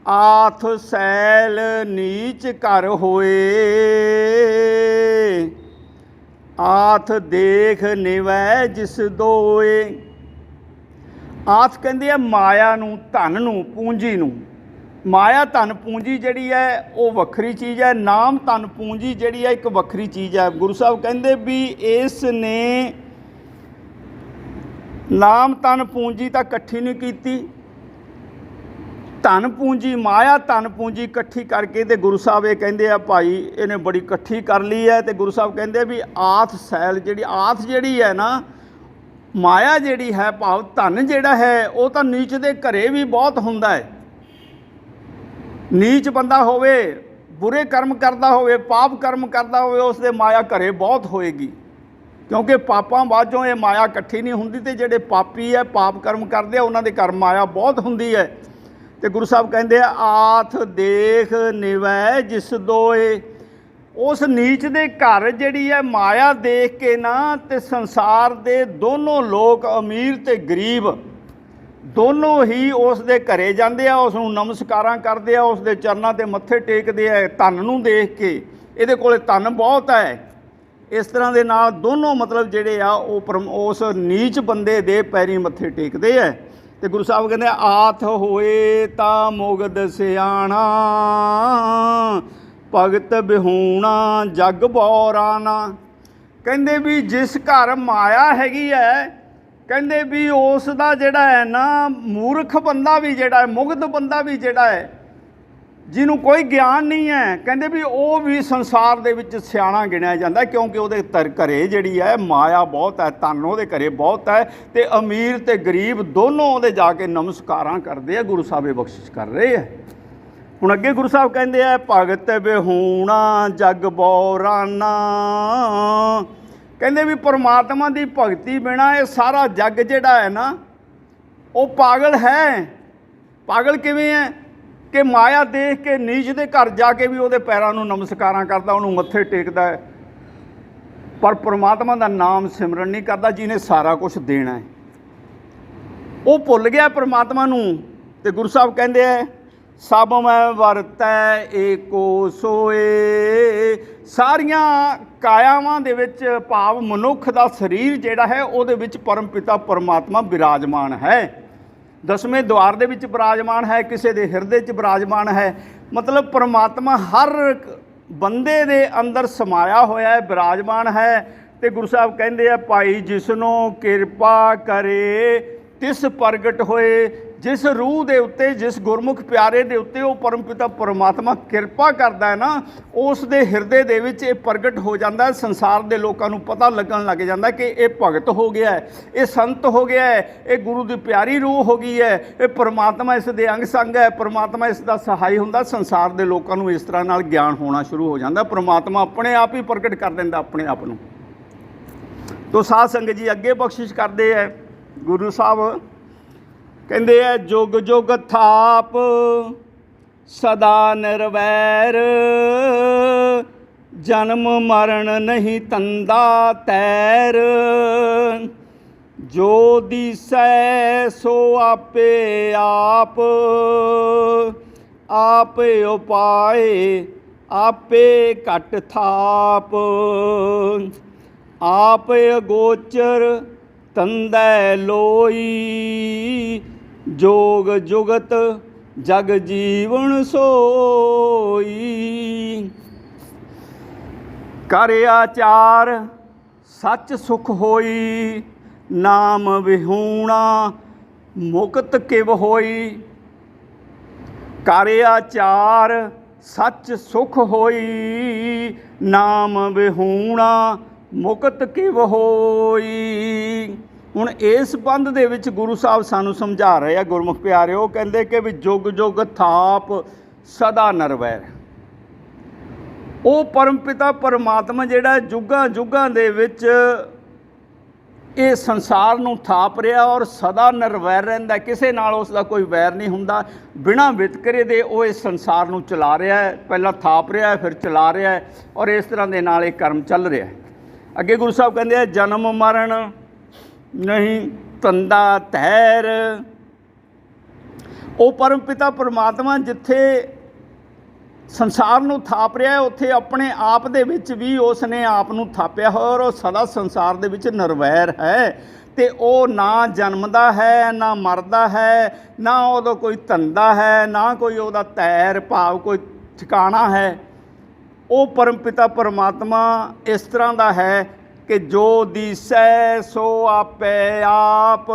ਆਥ ਸੈਲ ਨੀਚ ਘਰ ਹੋਏ, ਆਥ ਦੇਖ ਨਿਵੈ ਜਿਸ ਦੋਏ। ਆਥ ਕਹਿੰਦੇ ਆ ਮਾਇਆ ਨੂੰ, ਧਨ ਨੂੰ, ਪੂੰਜੀ ਨੂੰ। ਮਾਇਆ ਧਨ ਪੂੰਜੀ ਜਿਹੜੀ ਹੈ ਉਹ ਵੱਖਰੀ ਚੀਜ਼ ਹੈ, ਨਾਮ ਧਨ ਪੂੰਜੀ ਜਿਹੜੀ ਹੈ ਇੱਕ ਵੱਖਰੀ ਚੀਜ਼ ਹੈ। ਗੁਰੂ ਸਾਹਿਬ ਕਹਿੰਦੇ ਵੀ ਇਸ ਨੇ ਨਾਮ ਧਨ ਪੂੰਜੀ ਤਾਂ ਇਕੱਠੀ ਨਹੀਂ ਕੀਤੀ, ਧਨ ਪੂੰਜੀ, ਮਾਇਆ ਧਨ ਪੂੰਜੀ ਇਕੱਠੀ ਕਰਕੇ ਤੇ ਗੁਰੂ ਸਾਹਿਬ ਇਹ ਕਹਿੰਦੇ ਆ, ਭਾਈ ਇਹਨੇ ਬੜੀ ਇਕੱਠੀ ਕਰ ਲਈ ਹੈ। ਤੇ ਗੁਰੂ ਸਾਹਿਬ ਕਹਿੰਦੇ ਵੀ ਆਥ ਸੈਲ ਜਿਹੜੀ, ਆਥ ਜਿਹੜੀ ਹੈ ਨਾ, ਮਾਇਆ ਜਿਹੜੀ ਹੈ, ਭਾਵ ਧਨ ਜਿਹੜਾ ਹੈ, ਉਹ ਤਾਂ ਨੀਚ ਦੇ ਘਰੇ ਵੀ ਬਹੁਤ ਹੁੰਦਾ ਹੈ। ਨੀਚ ਬੰਦਾ ਹੋਵੇ, ਬੁਰੇ ਕਰਮ ਕਰਦਾ ਹੋਵੇ, ਪਾਪ ਕਰਮ ਕਰਦਾ ਹੋਵੇ, ਉਸ ਦੇ ਮਾਇਆ ਘਰੇ ਬਹੁਤ ਹੋਏਗੀ, ਕਿਉਂਕਿ ਪਾਪਾਂ ਬਾਝੋਂ ਇਹ ਮਾਇਆ ਇਕੱਠੀ ਨਹੀਂ ਹੁੰਦੀ। ਅਤੇ ਜਿਹੜੇ ਪਾਪੀ ਹੈ, ਪਾਪ ਕਰਮ ਕਰਦੇ ਆ, ਉਹਨਾਂ ਦੇ ਘਰ ਮਾਇਆ ਬਹੁਤ ਹੁੰਦੀ ਹੈ। ਤੇ ਗੁਰੂ ਸਾਹਿਬ ਕਹਿੰਦੇ ਆ, ਆਥ ਦੇਖ ਨਿਵੈ ਜਿਸ ਦੋਏ। ਉਸ ਨੀਚ ਦੇ ਘਰ ਜਿਹੜੀ ਹੈ ਮਾਇਆ ਦੇਖ ਕੇ ਨਾ, ਤੇ ਸੰਸਾਰ ਦੇ ਦੋਨੋਂ ਲੋਕ, ਅਮੀਰ ਤੇ ਗਰੀਬ, ਦੋਨੋਂ ਹੀ ਉਸ ਦੇ ਘਰੇ ਜਾਂਦੇ ਆ, ਉਸ ਨੂੰ ਨਮਸਕਾਰਾਂ ਕਰਦੇ ਆ, ਉਸ ਦੇ ਚਰਨਾਂ 'ਤੇ ਮੱਥੇ ਟੇਕਦੇ ਆ, ਧਨ ਨੂੰ ਦੇਖ ਕੇ, ਇਹਦੇ ਕੋਲ ਧਨ ਬਹੁਤ ਹੈ। ਇਸ ਤਰ੍ਹਾਂ ਦੇ ਨਾਲ ਦੋਨੋਂ ਮਤਲਬ ਜਿਹੜੇ ਆ ਉਹ ਉਸ ਨੀਚ ਬੰਦੇ ਦੇ ਪੈਰੀਂ ਮੱਥੇ ਟੇਕਦੇ ਆ। ਤੇ ਗੁਰੂ ਸਾਹਿਬ ਕਹਿੰਦੇ, ਆਥ ਹੋਏ ਤਾਂ ਮੁਗਦ ਸਿਆਣਾ, ਭਗਤ ਬਿਹੂਣਾ ਜਗ ਬੋਰਾਨਾ। ਕਹਿੰਦੇ ਵੀ ਜਿਸ ਘਰ ਮਾਇਆ ਹੈਗੀ ਹੈ, ਕਹਿੰਦੇ ਵੀ ਉਸ ਦਾ ਜਿਹੜਾ ਹੈ ਨਾ, ਮੂਰਖ ਬੰਦਾ ਵੀ ਜਿਹੜਾ ਹੈ, ਮੁਗਧ ਬੰਦਾ ਵੀ ਜਿਹੜਾ ਹੈ, ਜਿਹਨੂੰ ਕੋਈ ਗਿਆਨ ਨਹੀਂ ਹੈ, ਕਹਿੰਦੇ ਵੀ ਉਹ ਵੀ ਸੰਸਾਰ ਦੇ ਵਿੱਚ ਸਿਆਣਾ ਗਿਣਿਆ ਜਾਂਦਾ, ਕਿਉਂਕਿ ਉਹਦੇ ਘਰੇ ਜਿਹੜੀ ਹੈ ਮਾਇਆ ਬਹੁਤ ਹੈ, ਧਨ ਉਹਦੇ ਘਰੇ ਬਹੁਤ ਹੈ, ਤੇ ਅਮੀਰ ਤੇ ਗਰੀਬ ਦੋਨੋਂ ਉਹਦੇ ਜਾ ਕੇ ਨਮਸਕਾਰਾਂ ਕਰਦੇ ਆ। ਗੁਰੂ ਸਾਹਿਬ ਇਹ ਬਖਸ਼ਿਸ਼ ਕਰ ਰਹੇ ਆ। ਹੁਣ ਅੱਗੇ ਗੁਰੂ ਸਾਹਿਬ ਕਹਿੰਦੇ ਆ, ਭਗਤ ਵਿਹੂਣਾ ਜਗ ਬੌਰਾਨਾ। ਕਹਿੰਦੇ ਵੀ ਪਰਮਾਤਮਾ ਦੀ ਭਗਤੀ ਬਿਨਾਂ ਇਹ ਸਾਰਾ ਜੱਗ ਜਿਹੜਾ ਹੈ ਨਾ ਉਹ ਪਾਗਲ ਹੈ। ਪਾਗਲ ਕਿਵੇਂ ਹੈ ਕਿ ਮਾਇਆ ਦੇਖ ਕੇ ਨੀਚ ਦੇ ਘਰ ਜਾ ਕੇ ਵੀ ਉਹਦੇ ਪੈਰਾਂ ਨੂੰ ਨਮਸਕਾਰਾਂ ਕਰਦਾ, ਉਹਨੂੰ ਮੱਥੇ ਟੇਕਦਾ ਹੈ, ਪਰ ਪਰਮਾਤਮਾ ਦਾ ਨਾਮ ਸਿਮਰਨ ਨਹੀਂ ਕਰਦਾ ਜਿਹਨੇ ਸਾਰਾ ਕੁਝ ਦੇਣਾ ਹੈ। ਉਹ ਭੁੱਲ ਗਿਆ ਪਰਮਾਤਮਾ ਨੂੰ। ਤੇ ਗੁਰੂ ਸਾਹਿਬ ਕਹਿੰਦੇ ਹੈ, ਸਭ ਮੈਂ ਵਰਤੈ ਏਕੋ ਸੋਏ। ਸਾਰੀਆਂ ਕਾਇਆਵਾਂ ਦੇ ਵਿੱਚ ਭਾਵ ਮਨੁੱਖ ਦਾ ਸਰੀਰ ਜਿਹੜਾ ਹੈ ਉਹਦੇ ਵਿੱਚ ਪਰਮ ਪਿਤਾ ਪਰਮਾਤਮਾ ਬਿਰਾਜਮਾਨ ਹੈ। ਦਸਵੇਂ ਦੁਆਰ ਦੇ ਵਿੱਚ ਬਿਰਾਜਮਾਨ ਹੈ, ਕਿਸੇ ਦੇ ਹਿਰਦੇ 'ਚ ਬਿਰਾਜਮਾਨ ਹੈ। ਮਤਲਬ ਪਰਮਾਤਮਾ ਹਰ ਬੰਦੇ ਦੇ ਅੰਦਰ ਸਮਾਇਆ ਹੋਇਆ ਹੈ, ਬਿਰਾਜਮਾਨ ਹੈ। ਤੇ ਗੁਰੂ ਸਾਹਿਬ ਕਹਿੰਦੇ ਆ, ਭਾਈ ਜਿਸਨੂੰ ਕਿਰਪਾ ਕਰੇ ਤਿਸ ਪ੍ਰਗਟ ਹੋਏ। ਜਿਸ ਰੂਹ ਦੇ ਉੱਤੇ, ਜਿਸ ਗੁਰਮੁਖ ਪਿਆਰੇ ਦੇ ਉੱਤੇ ਉਹ ਪਰਮਪਿਤਾ ਪਰਮਾਤਮਾ ਕਿਰਪਾ ਕਰਦਾ ਹੈ ਨਾ, ਉਸ ਦੇ ਹਿਰਦੇ ਦੇ ਵਿੱਚ ਇਹ ਪ੍ਰਗਟ ਹੋ ਜਾਂਦਾ ਹੈ। ਸੰਸਾਰ ਦੇ ਲੋਕਾਂ ਨੂੰ ਪਤਾ ਲੱਗਣ ਲੱਗ ਜਾਂਦਾ ਕਿ ਇਹ ਭਗਤ ਹੋ ਗਿਆ ਹੈ, ਇਹ ਸੰਤ ਹੋ ਗਿਆ ਹੈ, ਇਹ ਗੁਰੂ ਦੀ ਪਿਆਰੀ ਰੂਹ ਹੋ ਗਈ ਹੈ, ਇਹ ਪਰਮਾਤਮਾ ਇਸ ਦੇ ਅੰਗ ਸੰਗ ਹੈ, ਪਰਮਾਤਮਾ ਇਸ ਦਾ ਸਹਾਈ ਹੁੰਦਾ। ਸੰਸਾਰ ਦੇ ਲੋਕਾਂ ਨੂੰ ਇਸ ਤਰ੍ਹਾਂ ਨਾਲ ਗਿਆਨ ਹੋਣਾ ਸ਼ੁਰੂ ਹੋ ਜਾਂਦਾ। ਪਰਮਾਤਮਾ ਆਪਣੇ ਆਪ ਹੀ ਪ੍ਰਗਟ ਕਰ ਦਿੰਦਾ ਆਪਣੇ ਆਪ ਨੂੰ। ਤੋ ਸਾਧ ਸੰਗਤ ਜੀ ਅੱਗੇ ਬਖਸ਼ਿਸ਼ ਕਰਦੇ ਹੈ ਗੁਰੂ ਸਾਹਿਬ, ਕਹਿੰਦੇ ਹੈ, ਜੁਗ ਜੁਗ ਥਾਪ ਸਦਾ ਨਿਰਵੈਰ। ਜਨਮ ਮਰਨ ਨਹੀਂ ਤੰਦਾ ਤੈਰ। ਜੋ ਦੀਸੈ ਸੋ ਆਪੇ ਆਪ। ਆਪੇ ਉਪਾਏ ਆਪੇ ਘਟ ਥਾਪ। ਆਪੇ ਅਗੋਚਰ ਤੰਦੈ ਲੋਈ। ਜੋਗ ਜੁਗਤ ਜਗ ਜੀਵਨ ਸੋਈ। ਕਰ ਆਚਾਰ ਸੱਚ ਸੁਖ ਹੋਈ। ਨਾਮ ਵਿਹੂਣਾ ਮੁਕਤ ਕਿਵ ਹੋਈ। ਕਰ ਆਚਾਰ ਸੱਚ ਸੁਖ ਹੋਈ। ਨਾਮ ਵਿਹੂਣਾ ਮੁਕਤ ਕਿਵ ਹੋਈ। ਹੁਣ ਇਸ ਬੰਦ ਦੇ ਵਿੱਚ ਗੁਰੂ ਸਾਹਿਬ ਸਾਨੂੰ ਸਮਝਾ ਰਹੇ ਆ, ਗੁਰਮੁਖ ਪਿਆਰਿਓ। ਕਹਿੰਦੇ ਕਿ ਵੀ ਜੁਗ ਜੁਗ ਥਾਪ ਸਦਾ ਨਿਰਵੈਰ। ਉਹ ਪਰਮਪਿਤਾ ਪਰਮਾਤਮਾ ਜਿਹੜਾ ਜੁਗਾਂ ਜੁਗਾਂ ਦੇ ਵਿੱਚ ਇਹ ਸੰਸਾਰ ਨੂੰ ਥਾਪ ਰਿਹਾ ਔਰ ਸਦਾ ਨਿਰਵੈਰ ਰਹਿੰਦਾ, ਕਿਸੇ ਨਾਲ ਉਸ ਦਾ ਕੋਈ ਵੈਰ ਨਹੀਂ ਹੁੰਦਾ। ਬਿਨਾਂ ਵਿਤਕਰੇ ਦੇ ਉਹ ਇਸ ਸੰਸਾਰ ਨੂੰ ਚਲਾ ਰਿਹਾ ਹੈ, ਪਹਿਲਾਂ ਥਾਪ ਰਿਹਾ ਫਿਰ ਚਲਾ ਰਿਹਾ ਹੈ, ਔਰ ਇਸ ਤਰ੍ਹਾਂ ਦੇ ਨਾਲ ਇਹ ਕਰਮ ਚੱਲ ਰਿਹਾ ਹੈ। ਅੱਗੇ ਗੁਰੂ ਸਾਹਿਬ ਕਹਿੰਦੇ ਆ, ਜਨਮ ਮਰਨ ਨਹੀਂ ਤੰਦਾ ਤੈਰ। ਉਹ ਪਰਮ ਪਿਤਾ ਪਰਮਾਤਮਾ ਜਿੱਥੇ ਸੰਸਾਰ ਨੂੰ ਥਾਪ ਰਿਹਾ, ਉੱਥੇ ਆਪਣੇ ਆਪ ਦੇ ਵਿੱਚ ਵੀ ਉਸ ਨੇ ਆਪ ਨੂੰ ਥਾਪਿਆ ਹੋਇਆ, ਔਰ ਉਹ ਸਦਾ ਸੰਸਾਰ ਦੇ ਵਿੱਚ ਨਿਰਵੈਰ ਹੈ। ਅਤੇ ਉਹ ਨਾ ਜਨਮਦਾ ਹੈ ਨਾ ਮਰਦਾ ਹੈ, ਨਾ ਉਹਦਾ ਕੋਈ ਧੰਦਾ ਹੈ, ਨਾ ਕੋਈ ਉਹਦਾ ਤੈਰ ਭਾਵ ਕੋਈ ਠਿਕਾਣਾ ਹੈ। ਉਹ ਪਰਮ ਪਿਤਾ ਪਰਮਾਤਮਾ ਇਸ ਤਰ੍ਹਾਂ ਦਾ ਹੈ ਕਿ ਜੋ ਦੀਸੈ ਸੋ ਆਪੇ ਆਪ।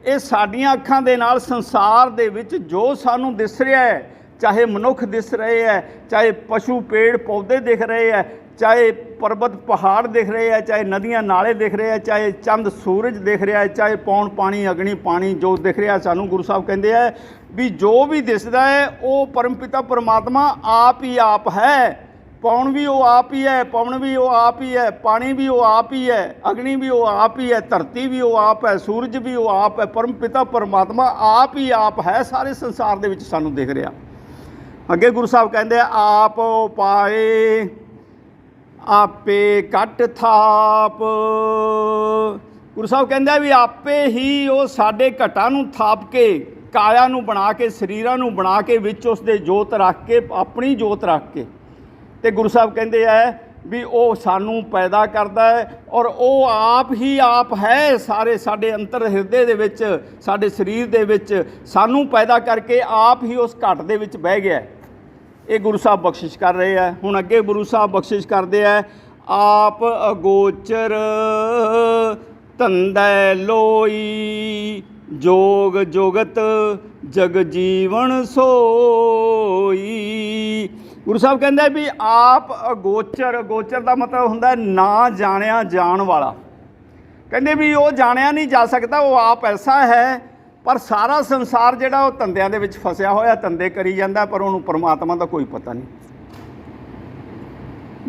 ਇਹ ਸਾਡੀਆਂ ਅੱਖਾਂ ਦੇ ਨਾਲ ਸੰਸਾਰ ਦੇ ਵਿੱਚ ਜੋ ਸਾਨੂੰ ਦਿਸ ਰਿਹਾ ਹੈ, ਚਾਹੇ ਮਨੁੱਖ ਦਿਸ ਰਹੇ ਹੈ, ਚਾਹੇ ਪਸ਼ੂ ਪੇੜ ਪੌਦੇ ਦਿਖ ਰਹੇ ਹੈ, ਚਾਹੇ ਪਰਬਤ ਪਹਾੜ ਦਿਖ ਰਹੇ ਹੈ, ਚਾਹੇ ਨਦੀਆਂ ਨਾਲੇ ਦਿਖ ਰਹੇ ਹੈ, ਚਾਹੇ ਚੰਦ ਸੂਰਜ ਦਿਖ ਰਿਹਾ ਹੈ, ਚਾਹੇ ਪੌਣ ਪਾਣੀ ਅਗਨੀ ਪਾਣੀ ਜੋ ਦਿਖ ਰਿਹਾ ਸਾਨੂੰ। ਗੁਰੂ ਸਾਹਿਬ ਕਹਿੰਦੇ ਹੈ ਵੀ ਜੋ ਵੀ ਦਿਸਦਾ ਹੈ ਉਹ ਪਰਮਪਿਤਾ ਪਰਮਾਤਮਾ ਆਪ ਹੀ ਆਪ ਹੈ। ਪੌਣ ਵੀ ਉਹ ਆਪ ਹੀ ਹੈ, ਪਵਨ ਵੀ ਉਹ ਆਪ ਹੀ ਹੈ, ਪਾਣੀ ਵੀ ਉਹ ਆਪ ਹੀ ਹੈ, ਅਗਨੀ ਵੀ ਉਹ ਆਪ ਹੀ ਹੈ, ਧਰਤੀ ਵੀ ਉਹ ਆਪ ਹੈ, ਸੂਰਜ ਵੀ ਉਹ ਆਪ ਹੈ। ਪਰਮਪਿਤਾ ਪਰਮਾਤਮਾ ਆਪ ਹੀ ਆਪ ਹੈ, ਸਾਰੇ ਸੰਸਾਰ ਦੇ ਵਿੱਚ ਸਾਨੂੰ ਦਿਖ ਰਿਹਾ। ਅੱਗੇ ਗੁਰੂ ਸਾਹਿਬ ਕਹਿੰਦੇ ਆਪ ਪਾਏ ਆਪੇ ਘਟ ਥਾਪ। ਗੁਰੂ ਸਾਹਿਬ ਕਹਿੰਦੇ ਵੀ ਆਪੇ ਹੀ ਉਹ ਸਾਡੇ ਘਟਾਂ ਨੂੰ ਥਾਪ ਕੇ, ਕਾਇਆ ਨੂੰ ਬਣਾ ਕੇ, ਸਰੀਰਾਂ ਨੂੰ ਬਣਾ ਕੇ, ਵਿੱਚ ਉਸ ਦੇ ਜੋਤ ਰੱਖ ਕੇ, ਆਪਣੀ ਜੋਤ ਰੱਖ ਕੇ, ਤੇ ਗੁਰੂ ਸਾਹਿਬ ਕਹਿੰਦੇ ਹੈ ਵੀ ਉਹ ਸਾਨੂੰ ਪੈਦਾ ਕਰਦਾ ਹੈ ਔਰ ਉਹ ਆਪ ਹੀ ਆਪ ਹੈ। ਸਾਰੇ ਸਾਡੇ ਅੰਤਰ ਹਿਰਦੇ ਦੇ ਵਿੱਚ, ਸਾਡੇ ਸਰੀਰ ਦੇ ਵਿੱਚ ਸਾਨੂੰ ਪੈਦਾ ਕਰਕੇ ਆਪ ਹੀ ਉਸ ਘਟ ਦੇ ਵਿੱਚ ਬਹਿ ਗਿਆ। ਇਹ ਗੁਰੂ ਸਾਹਿਬ ਬਖਸ਼ਿਸ਼ ਕਰ ਰਹੇ ਹੈ। ਹੁਣ ਅੱਗੇ ਗੁਰੂ ਸਾਹਿਬ ਬਖਸ਼ਿਸ਼ ਕਰਦੇ ਹੈ, ਆਪ ਅਗੋਚਰ ਧੰਦੈ ਲੋਈ। जोग जुगत जग जीवन सोई। गुरु साहब कहते भी आप अगोचर, अगोचर का मतलब होंदा ना जानिया जान वाला। कहते भी वो जानिया नहीं जा सकता, वो आप ऐसा है, पर सारा संसार जिहड़ा वो धंदियां दे विच फसिया होया, धंधे करी जांदा, पर उहनूं परमात्मा का कोई पता नहीं।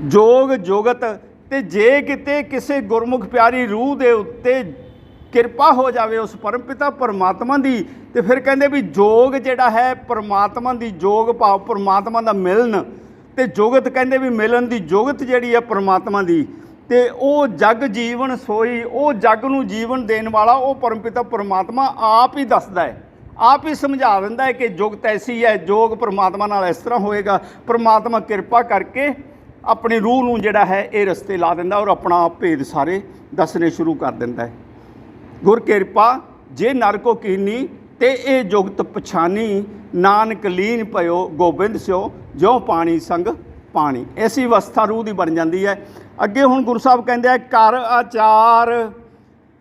जोग जुगत ते जे किते किसी गुरमुख प्यारी रूह दे उत्ते किरपा हो जाए उस परम पिता परमात्मा की, तो फिर कहते भी जोग जिहड़ा है परमात्मा की, जोग भाव परमात्मा का मिलन, तो जुगत कहते भी मिलन की जुगत जिहड़ी है परमात्मा की, तो वो जग जीवन सोई, वो जग नूं जीवन देण वाला वो परम पिता परमात्मा आप ही दसदा है, आप ही समझा दिंदा है कि जुगत ऐसी है, जोग परमात्मा नाल इस तरह होएगा। परमात्मा किरपा करके अपनी रूह नूं जिहड़ा है ये रस्ते ला दिंदा और अपना भेद सारे दसने शुरू कर दिंदा है। गुर किरपा जे नर को कीनी ते ए जुगत पछानी, नानक लीन पयो गोबिंद स्यो ज्यों पानी संग पानी। ऐसी अवस्था रूह की बन जाती है। अगे हुण गुरु साहब कहते हैं कर आचार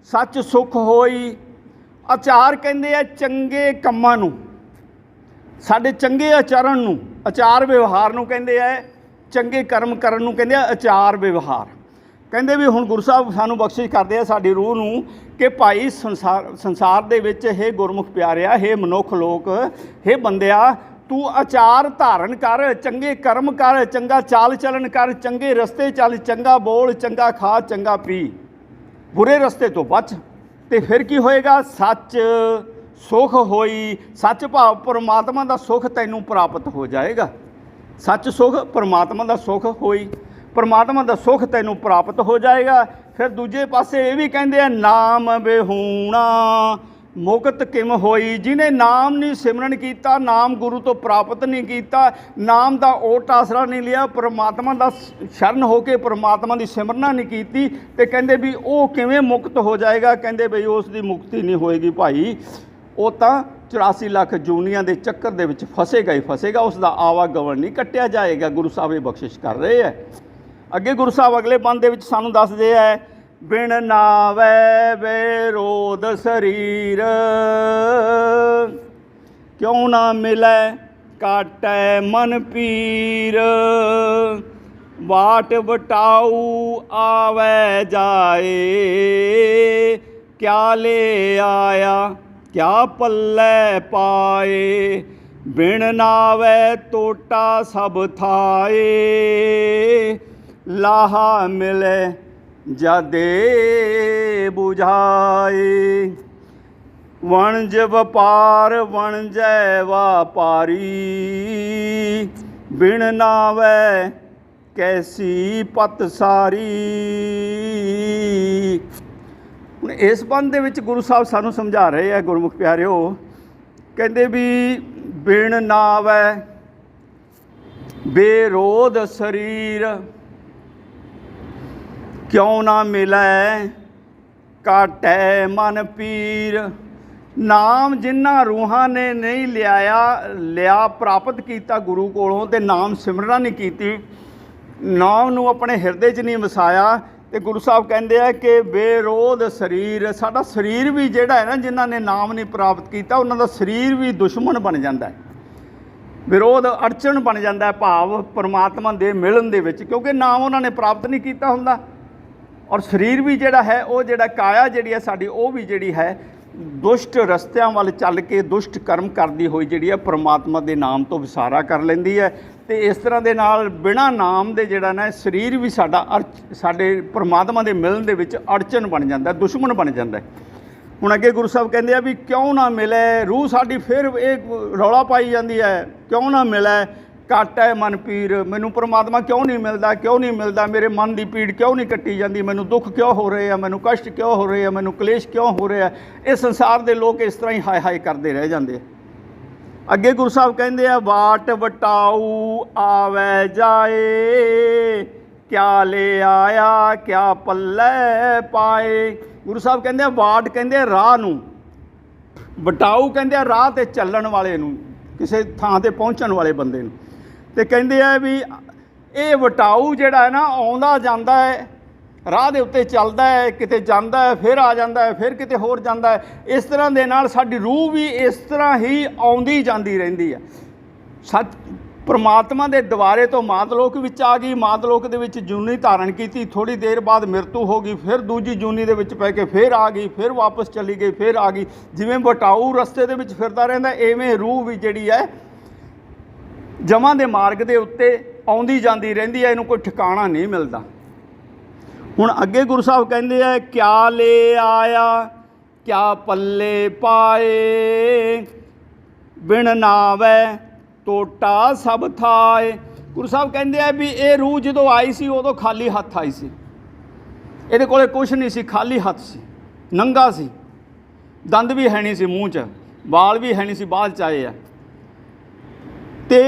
सच सुख होई। आचार कहते हैं चंगे कम्मां नूं, साडे चंगे आचरण नूं, आचार व्यवहार नूं कहते हैं, चंगे कर्म करन नूं कहते हैं आचार व्यवहार। कहते भी हुण गुरु साहब सानूं बख्शिश करते हैं साडी रूह नूं कि भाई संसार दे विच हे गुरमुख प्यारिया, हे मनुख लोक, हे बंदिया, तू आचार धारण कर, चंगे कर्म कर, चंगा चाल चलन कर, चंगे रस्ते चल, चंगा बोल, चंगा खा, चंगा पी, बुरे रस्ते तो बच। तो फिर की होएगा? सच सुख होई। सच भाव परमात्मा का सुख तैनूं प्राप्त हो जाएगा। सच सुख परमात्मा का सुख होई, परमात्मा का सुख तैनूं प्राप्त हो जाएगा। फिर दूजे पासे ये भी कहते हैं नाम बेहूणा मुकत किम होई। जिन्हें नाम नहीं सिमरन किया, नाम गुरु तो प्राप्त नहीं किया, नाम का ओट आसरा नहीं लिया, परमात्मा का शरण होके परमात्मा की सिमरना नहीं की, तो कहते भी वो किवें मुक्त हो जाएगा? कहते बई उसकी मुक्ति नहीं होएगी भाई, वो तो 84 लाख जूनियां के चक्कर दे विच फसेगा ही फसेगा, उसका आवागमन नहीं कट्टिया जाएगा। गुरु साहब ये बख्शिश कर रहे हैं। अगे गुरु साहब अगले बंद दे विच सानूं दसदे है बिन नावै बेरोध शरीर, क्यों ना मिलै काटै मन पीर, बाट बटाऊ आवे जाए, क्या ले आया क्या पल्लै पाए, बिन नावै तोटा सब थाए, लाहा मिले जादे बुझाए, वणज व्यापार वणजै व्यापारी, बिन नावै कैसी पत सारी। ਹੁਣ इस बंद ਦੇ ਵਿੱਚ गुरु साहब सानू समझा रहे हैं गुरमुख प्यारिओ, कहते भी बिन नावै बेरोध शरीर, क्यों ना मिलै काटै मन पीर। नाम जिन्हां रूहां ने नहीं लिया प्राप्त किया गुरु कोलों, ते नाम सिमरना नहीं की, नाम नूं अपने हिरदे च नहीं वसाया, तो गुरु साहब कहते हैं कि बेरोध शरीर, साडा शरीर भी जिहड़ा है ना, जिन्हां ने नाम नहीं प्राप्त किया उन्हां दा शरीर भी दुश्मन बन जाता है, विरोध अड़चन बन जाता है भाव परमात्मा दे मिलन दे विच, क्योंकि नाम उन्होंने प्राप्त नहीं किया हुंदा। और शरीर भी जिहड़ा है वो जिहड़ा काया जिहड़ी है साडी, वो भी जिहड़ी है दुष्ट रस्तियां वाल चल के दुष्ट कर्म करती हुई जिहड़ी है परमात्मा के नाम तो विसारा कर लैंदी है। तो इस तरह के नाल बिना नाम दे जिहड़ा ना शरीर भी साडा साडे परमात्मा के मिलन दे विच अड़चन बन जाता है, दुश्मन बन जाता है। हुण अगे गुरु साहब कहते हैं भी क्यों ना मिले, रूह साडी फिर एक रौला पाई जाती है, क्यों ना मिले घट है मन पीर, मैनू परमात्मा क्यों नहीं मिलता, क्यों नहीं मिलता, मेरे मन की पीड़ क्यों नहीं कट्टी जाती, मैनू दुख क्यों हो रहे हैं, मैनू कष्ट क्यों हो रहे हैं, मैनू क्लेश क्यों हो रहा है। ये संसार के लोग इस तरह ही हाय हाय करते रह जाते। अगे गुरु साहब कहते हैं बाट वटाऊ आवे जाए, क्या ले आया क्या पल्लै पाए। गुरु साहब कहते हैं वाट कहते राह नूं, वटाऊ कहते राह ते चलण वाले नूं, किसी थां ते पहुँचण वाले बंदे नूं। तो कहते हैं भी ये वटाऊ जिहड़ा है ना आउंदा जांदा है, ਰਾਹ ਦੇ ਉੱਤੇ ਚੱਲਦਾ ਹੈ, ਕਿਤੇ ਜਾਂਦਾ ਹੈ, ਫਿਰ ਆ ਜਾਂਦਾ ਹੈ, ਫਿਰ ਕਿਤੇ ਹੋਰ ਜਾਂਦਾ ਹੈ। ਇਸ ਤਰ੍ਹਾਂ ਦੇ ਨਾਲ ਸਾਡੀ ਰੂਹ ਵੀ ਇਸ ਤਰ੍ਹਾਂ ਹੀ ਆਉਂਦੀ ਜਾਂਦੀ ਰਹਿੰਦੀ ਹੈ। ਸੱਚ ਪਰਮਾਤਮਾ ਦੇ ਦੁਆਰੇ ਤੋਂ ਮਾਤਲੋਕ ਵਿੱਚ ਆ ਗਈ, ਮਾਤਲੋਕ ਦੇ ਵਿੱਚ ਜੂਨੀ ਧਾਰਨ ਕੀਤੀ, ਥੋੜ੍ਹੀ ਦੇਰ ਬਾਅਦ ਮ੍ਰਿਤੂ ਹੋ ਗਈ, ਫਿਰ ਦੂਜੀ ਜੂਨੀ ਦੇ ਵਿੱਚ ਪੈ ਕੇ ਫਿਰ ਆ ਗਈ, ਫਿਰ ਵਾਪਸ ਚਲੀ ਗਈ, ਫਿਰ ਆ ਗਈ। ਜਿਵੇਂ ਬਟਾਊ ਰਸਤੇ ਦੇ ਵਿੱਚ ਫਿਰਦਾ ਰਹਿੰਦਾ, ਐਵੇਂ ਰੂਹ ਵੀ ਜਿਹੜੀ ਹੈ ਜਮਾਂ ਦੇ ਮਾਰਗ ਦੇ ਉੱਤੇ ਆਉਂਦੀ ਜਾਂਦੀ ਰਹਿੰਦੀ ਹੈ, ਇਹਨੂੰ ਕੋਈ ਠਿਕਾਣਾ ਨਹੀਂ ਮਿਲਦਾ। ਹੁਣ ਅੱਗੇ ਗੁਰੂ ਸਾਹਿਬ ਕਹਿੰਦੇ ਆ, ਕਿਆ ਲੈ ਆਇਆ ਕਿਆ ਪੱਲੇ ਪਾਏ, ਬਿਨ ਨਾਵੈ ਟੋਟਾ ਸਭ ਥਾਏ। ਗੁਰੂ ਸਾਹਿਬ ਕਹਿੰਦੇ ਆ ਵੀ ਇਹ ਰੂਹ ਜਦੋਂ ਆਈ ਸੀ ਉਦੋਂ ਖਾਲੀ ਹੱਥ ਆਈ ਸੀ, ਇਹਦੇ ਕੋਲੇ ਕੁਛ ਨਹੀਂ ਸੀ, ਖਾਲੀ ਹੱਥ ਸੀ, ਨੰਗਾ ਸੀ, ਦੰਦ ਵੀ ਹੈ ਨਹੀਂ ਸੀ ਮੂੰਹ 'ਚ, ਵਾਲ ਵੀ ਹੈ ਨਹੀਂ ਸੀ, ਬਾਅਦ 'ਚ ਆਏ ਆ। ਤੇ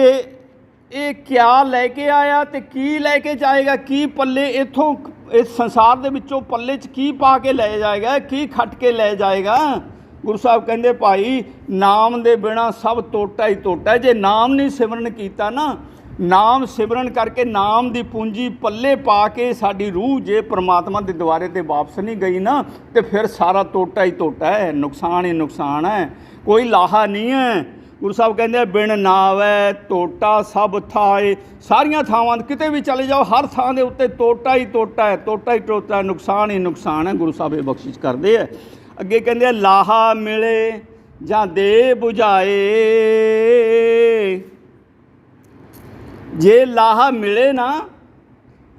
ਇਹ ਕਿਆ ਲੈ ਕੇ ਆਇਆ ਤੇ ਕੀ ਲੈ ਕੇ ਜਾਏਗਾ, ਕੀ ਪੱਲੇ ਇੱਥੋਂ ਇਸ ਸੰਸਾਰ ਦੇ ਵਿੱਚੋਂ ਪੱਲੇ 'ਚ ਕੀ ਪਾ ਕੇ ਲੈ ਜਾਏਗਾ, ਕੀ ਖੱਟ ਕੇ ਲੈ ਜਾਏਗਾ। ਗੁਰੂ ਸਾਹਿਬ ਕਹਿੰਦੇ ਭਾਈ ਨਾਮ ਦੇ ਬਿਨਾ ਸਭ ਟੋਟਾ ਹੀ ਟੋਟਾ। ਜੇ ਨਾਮ ਨਹੀਂ ਸਿਮਰਨ ਕੀਤਾ ਨਾ, ਨਾਮ ਸਿਮਰਨ ਕਰਕੇ ਨਾਮ ਦੀ ਪੂੰਜੀ ਪੱਲੇ ਪਾ ਕੇ ਸਾਡੀ ਰੂਹ ਜੇ ਪ੍ਰਮਾਤਮਾ ਦੇ ਦੁਆਰੇ ਤੇ ਵਾਪਸ ਨਹੀਂ ਗਈ ਨਾ, ਤੇ ਫਿਰ ਸਾਰਾ ਟੋਟਾ ਹੀ ਟੋਟਾ ਹੈ, ਨੁਕਸਾਨ ਹੀ ਨੁਕਸਾਨ ਹੈ, ਕੋਈ ਲਾਹਾ ਨਹੀਂ ਹੈ। ਗੁਰੂ ਸਾਹਿਬ ਕਹਿੰਦੇ ਬਿਨ ਨਾਵੈ ਟੋਟਾ ਸਭ ਥਾਏ। ਸਾਰੀਆਂ ਥਾਵਾਂ ਕਿਤੇ ਵੀ ਚਲੇ ਜਾਓ, ਹਰ ਥਾਂ ਦੇ ਉੱਤੇ ਟੋਟਾ ਹੀ ਟੋਟਾ ਹੈ, ਟੋਟਾ ਹੀ ਟੋਟਾ ਹੈ, ਨੁਕਸਾਨ ਹੀ ਨੁਕਸਾਨ ਹੈ। ਗੁਰੂ ਸਾਹਿਬ ਇਹ ਬਖਸ਼ਿਸ਼ ਕਰਦੇ ਹੈ। ਅੱਗੇ ਕਹਿੰਦੇ ਆ, ਲਾਹਾ ਮਿਲੇ ਜਾਂ ਦੇ ਬੁਝਾਏ। ਜੇ ਲਾਹਾ ਮਿਲੇ ਨਾ,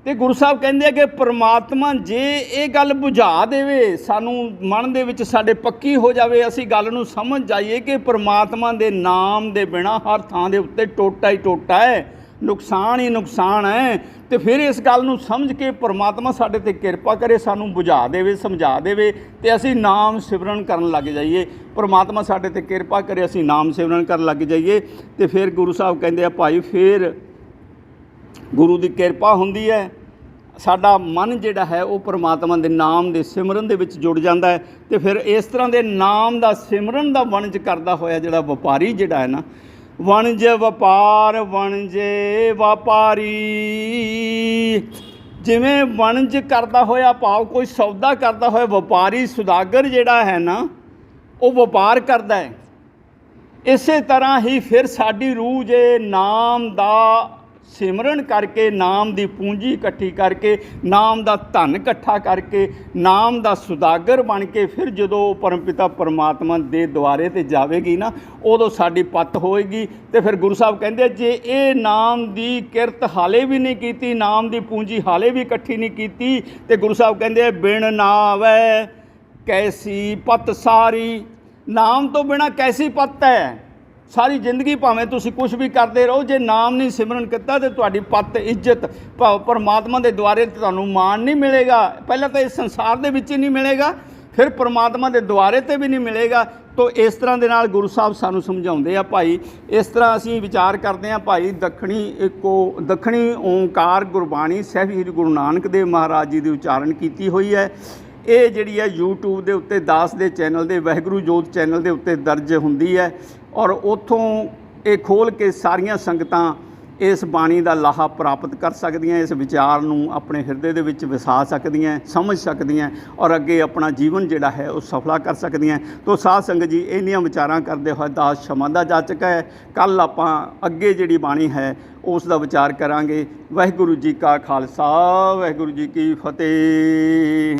ਤੇ ਗੁਰੂ ਸਾਹਿਬ ਕਹਿੰਦੇ ਆ ਕਿ ਪ੍ਰਮਾਤਮਾ ਜੇ ਇਹ ਗੱਲ ਬੁਝਾ ਦੇਵੇ, ਸਾਨੂੰ ਮਨ ਦੇ ਵਿੱਚ ਸਾਡੇ ਪੱਕੀ ਹੋ ਜਾਵੇ, ਅਸੀਂ ਗੱਲ ਨੂੰ ਸਮਝ ਜਾਈਏ ਕਿ ਪ੍ਰਮਾਤਮਾ ਦੇ ਨਾਮ ਦੇ ਬਿਨਾਂ ਹਰ ਥਾਂ ਦੇ ਉੱਤੇ ਟੋਟਾ ਹੀ ਟੋਟਾ ਹੈ, ਨੁਕਸਾਨ ਹੀ ਨੁਕਸਾਨ ਹੈ। ਤੇ ਫਿਰ ਇਸ ਗੱਲ ਨੂੰ ਸਮਝ ਕੇ ਪ੍ਰਮਾਤਮਾ ਸਾਡੇ 'ਤੇ ਕਿਰਪਾ ਕਰੇ, ਸਾਨੂੰ ਬੁਝਾ ਦੇਵੇ, ਸਮਝਾ ਦੇਵੇ, ਤੇ ਅਸੀਂ ਨਾਮ ਸਿਮਰਨ ਕਰਨ ਲੱਗ ਜਾਈਏ। ਪ੍ਰਮਾਤਮਾ ਸਾਡੇ 'ਤੇ ਕਿਰਪਾ ਕਰੇ, ਅਸੀਂ ਨਾਮ ਸਿਮਰਨ ਕਰਨ ਲੱਗ ਜਾਈਏ। ਤੇ ਫਿਰ ਗੁਰੂ ਸਾਹਿਬ ਕਹਿੰਦੇ ਆ ਭਾਈ, ਫਿਰ ਗੁਰੂ ਦੀ ਕਿਰਪਾ ਹੁੰਦੀ ਹੈ, ਸਾਡਾ ਮਨ ਜਿਹੜਾ ਹੈ ਉਹ ਪ੍ਰਮਾਤਮਾ ਦੇ ਨਾਮ ਦੇ ਸਿਮਰਨ ਦੇ ਵਿੱਚ ਜੁੜ ਜਾਂਦਾ ਹੈ। ਤੇ ਫਿਰ ਇਸ ਤਰ੍ਹਾਂ ਦੇ ਨਾਮ ਦਾ ਸਿਮਰਨ ਦਾ ਵਣਜ ਕਰਦਾ ਹੋਇਆ ਜਿਹੜਾ ਵਪਾਰੀ ਜਿਹੜਾ ਹੈ ਨਾ, ਵਣਜ ਵਪਾਰ ਵਣਜੇ ਵਪਾਰੀ। ਜਿਵੇਂ ਵਣਜ ਕਰਦਾ ਹੋਇਆ ਭਾਵ ਕੋਈ ਸੌਦਾ ਕਰਦਾ ਹੋਇਆ ਵਪਾਰੀ ਸੁਦਾਗਰ ਜਿਹੜਾ ਹੈ ਨਾ, ਉਹ ਵਪਾਰ ਕਰਦਾ ਹੈ। ਇਸੇ ਤਰ੍ਹਾਂ ਹੀ ਫਿਰ ਸਾਡੀ ਰੂਹ ਜੇ ਨਾਮ ਦਾ ਸਿਮਰਨ ਕਰਕੇ, ਨਾਮ ਦੀ ਪੂੰਜੀ ਇਕੱਠੀ ਕਰਕੇ, ਨਾਮ ਦਾ ਧਨ ਇਕੱਠਾ ਕਰਕੇ, ਨਾਮ ਦਾ ਸੁਦਾਗਰ ਬਣ ਕੇ ਫਿਰ ਜਦੋਂ ਪਰਮਪਿਤਾ ਪਰਮਾਤਮਾ ਦੇ ਦੁਆਰੇ 'ਤੇ ਜਾਵੇਗੀ ਨਾ, ਉਦੋਂ ਸਾਡੀ ਪੱਤ ਹੋਏਗੀ। ਤੇ ਫਿਰ ਗੁਰੂ ਸਾਹਿਬ ਕਹਿੰਦੇ ਜੇ ਇਹ ਨਾਮ ਦੀ ਕਿਰਤ ਹਾਲੇ ਵੀ ਨਹੀਂ ਕੀਤੀ, ਨਾਮ ਦੀ ਪੂੰਜੀ ਹਾਲੇ ਵੀ ਇਕੱਠੀ ਨਹੀਂ ਕੀਤੀ, ਤੇ ਗੁਰੂ ਸਾਹਿਬ ਕਹਿੰਦੇ ਬਿਨ ਨਾਵੈ ਕੈਸੀ ਪੱਤ ਸਾਰੀ। ਨਾਮ ਤੋਂ ਬਿਨਾਂ ਕੈਸੀ ਪੱਤ ਹੈ। ਸਾਰੀ ਜ਼ਿੰਦਗੀ ਭਾਵੇਂ ਤੁਸੀਂ ਕੁਛ ਵੀ ਕਰਦੇ ਰਹੋ, ਜੇ ਨਾਮ ਨਹੀਂ ਸਿਮਰਨ ਕੀਤਾ ਤਾਂ ਤੁਹਾਡੀ ਪੱਤ ਇੱਜ਼ਤ ਪਰਮਾਤਮਾ ਦੇ ਦੁਆਰੇ ਤੁਹਾਨੂੰ ਮਾਣ ਨਹੀਂ ਮਿਲੇਗਾ। ਪਹਿਲਾਂ ਤਾਂ ਇਸ ਸੰਸਾਰ ਦੇ ਵਿੱਚ ਹੀ ਨਹੀਂ ਮਿਲੇਗਾ, ਫਿਰ ਪਰਮਾਤਮਾ ਦੇ ਦੁਆਰੇ 'ਤੇ ਵੀ ਨਹੀਂ ਮਿਲੇਗਾ। ਤੋ ਇਸ ਤਰ੍ਹਾਂ ਦੇ ਨਾਲ ਗੁਰੂ ਸਾਹਿਬ ਸਾਨੂੰ ਸਮਝਾਉਂਦੇ ਆ ਭਾਈ। ਇਸ ਤਰ੍ਹਾਂ ਅਸੀਂ ਵਿਚਾਰ ਕਰਦੇ ਹਾਂ ਭਾਈ, ਦੱਖਣੀ ਓਂਕਾਰ ਗੁਰਬਾਣੀ ਸਾਹਿਬ ਸ੍ਰੀ ਗੁਰੂ ਨਾਨਕ ਦੇਵ ਮਹਾਰਾਜ ਜੀ ਦੀ ਉਚਾਰਨ ਕੀਤੀ ਹੋਈ ਹੈ। ਇਹ ਜਿਹੜੀ ਹੈ YouTube ਦੇ ਉੱਤੇ ਦਾਸ ਦੇ ਚੈਨਲ ਦੇ, ਵਾਹਿਗੁਰੂ ਜੋਤ ਚੈਨਲ ਦੇ ਉੱਤੇ ਦਰਜ ਹੁੰਦੀ ਹੈ, ਔਰ ਉੱਥੋਂ ਇਹ ਖੋਲ੍ਹ ਕੇ ਸਾਰੀਆਂ ਸੰਗਤਾਂ ਇਸ ਬਾਣੀ ਦਾ ਲਾਹਾ ਪ੍ਰਾਪਤ ਕਰ ਸਕਦੀਆਂ, ਇਸ ਵਿਚਾਰ ਨੂੰ ਆਪਣੇ ਹਿਰਦੇ ਦੇ ਵਿੱਚ ਵਸਾ ਸਕਦੀਆਂ, ਸਮਝ ਸਕਦੀਆਂ, ਔਰ ਅੱਗੇ ਆਪਣਾ ਜੀਵਨ ਜਿਹੜਾ ਹੈ ਉਹ ਸਫਲਾ ਕਰ ਸਕਦੀਆਂ। ਤੋ ਸਾਧ ਸੰਗਤ ਜੀ, ਇੰਨੀਆਂ ਵਿਚਾਰਾਂ ਕਰਦੇ ਹੋਏ ਦਾਸ क्षमा ਦਾ ਜਾਚਕ ਹੈ। ਕੱਲ੍ਹ ਆਪਾਂ ਅੱਗੇ ਜਿਹੜੀ ਬਾਣੀ ਹੈ ਉਸ ਦਾ ਵਿਚਾਰ ਕਰਾਂਗੇ। ਵਾਹਿਗੁਰੂ ਜੀ ਕਾ ਖਾਲਸਾ, ਵਾਹਿਗੁਰੂ ਜੀ ਕੀ ਫਤਿਹ।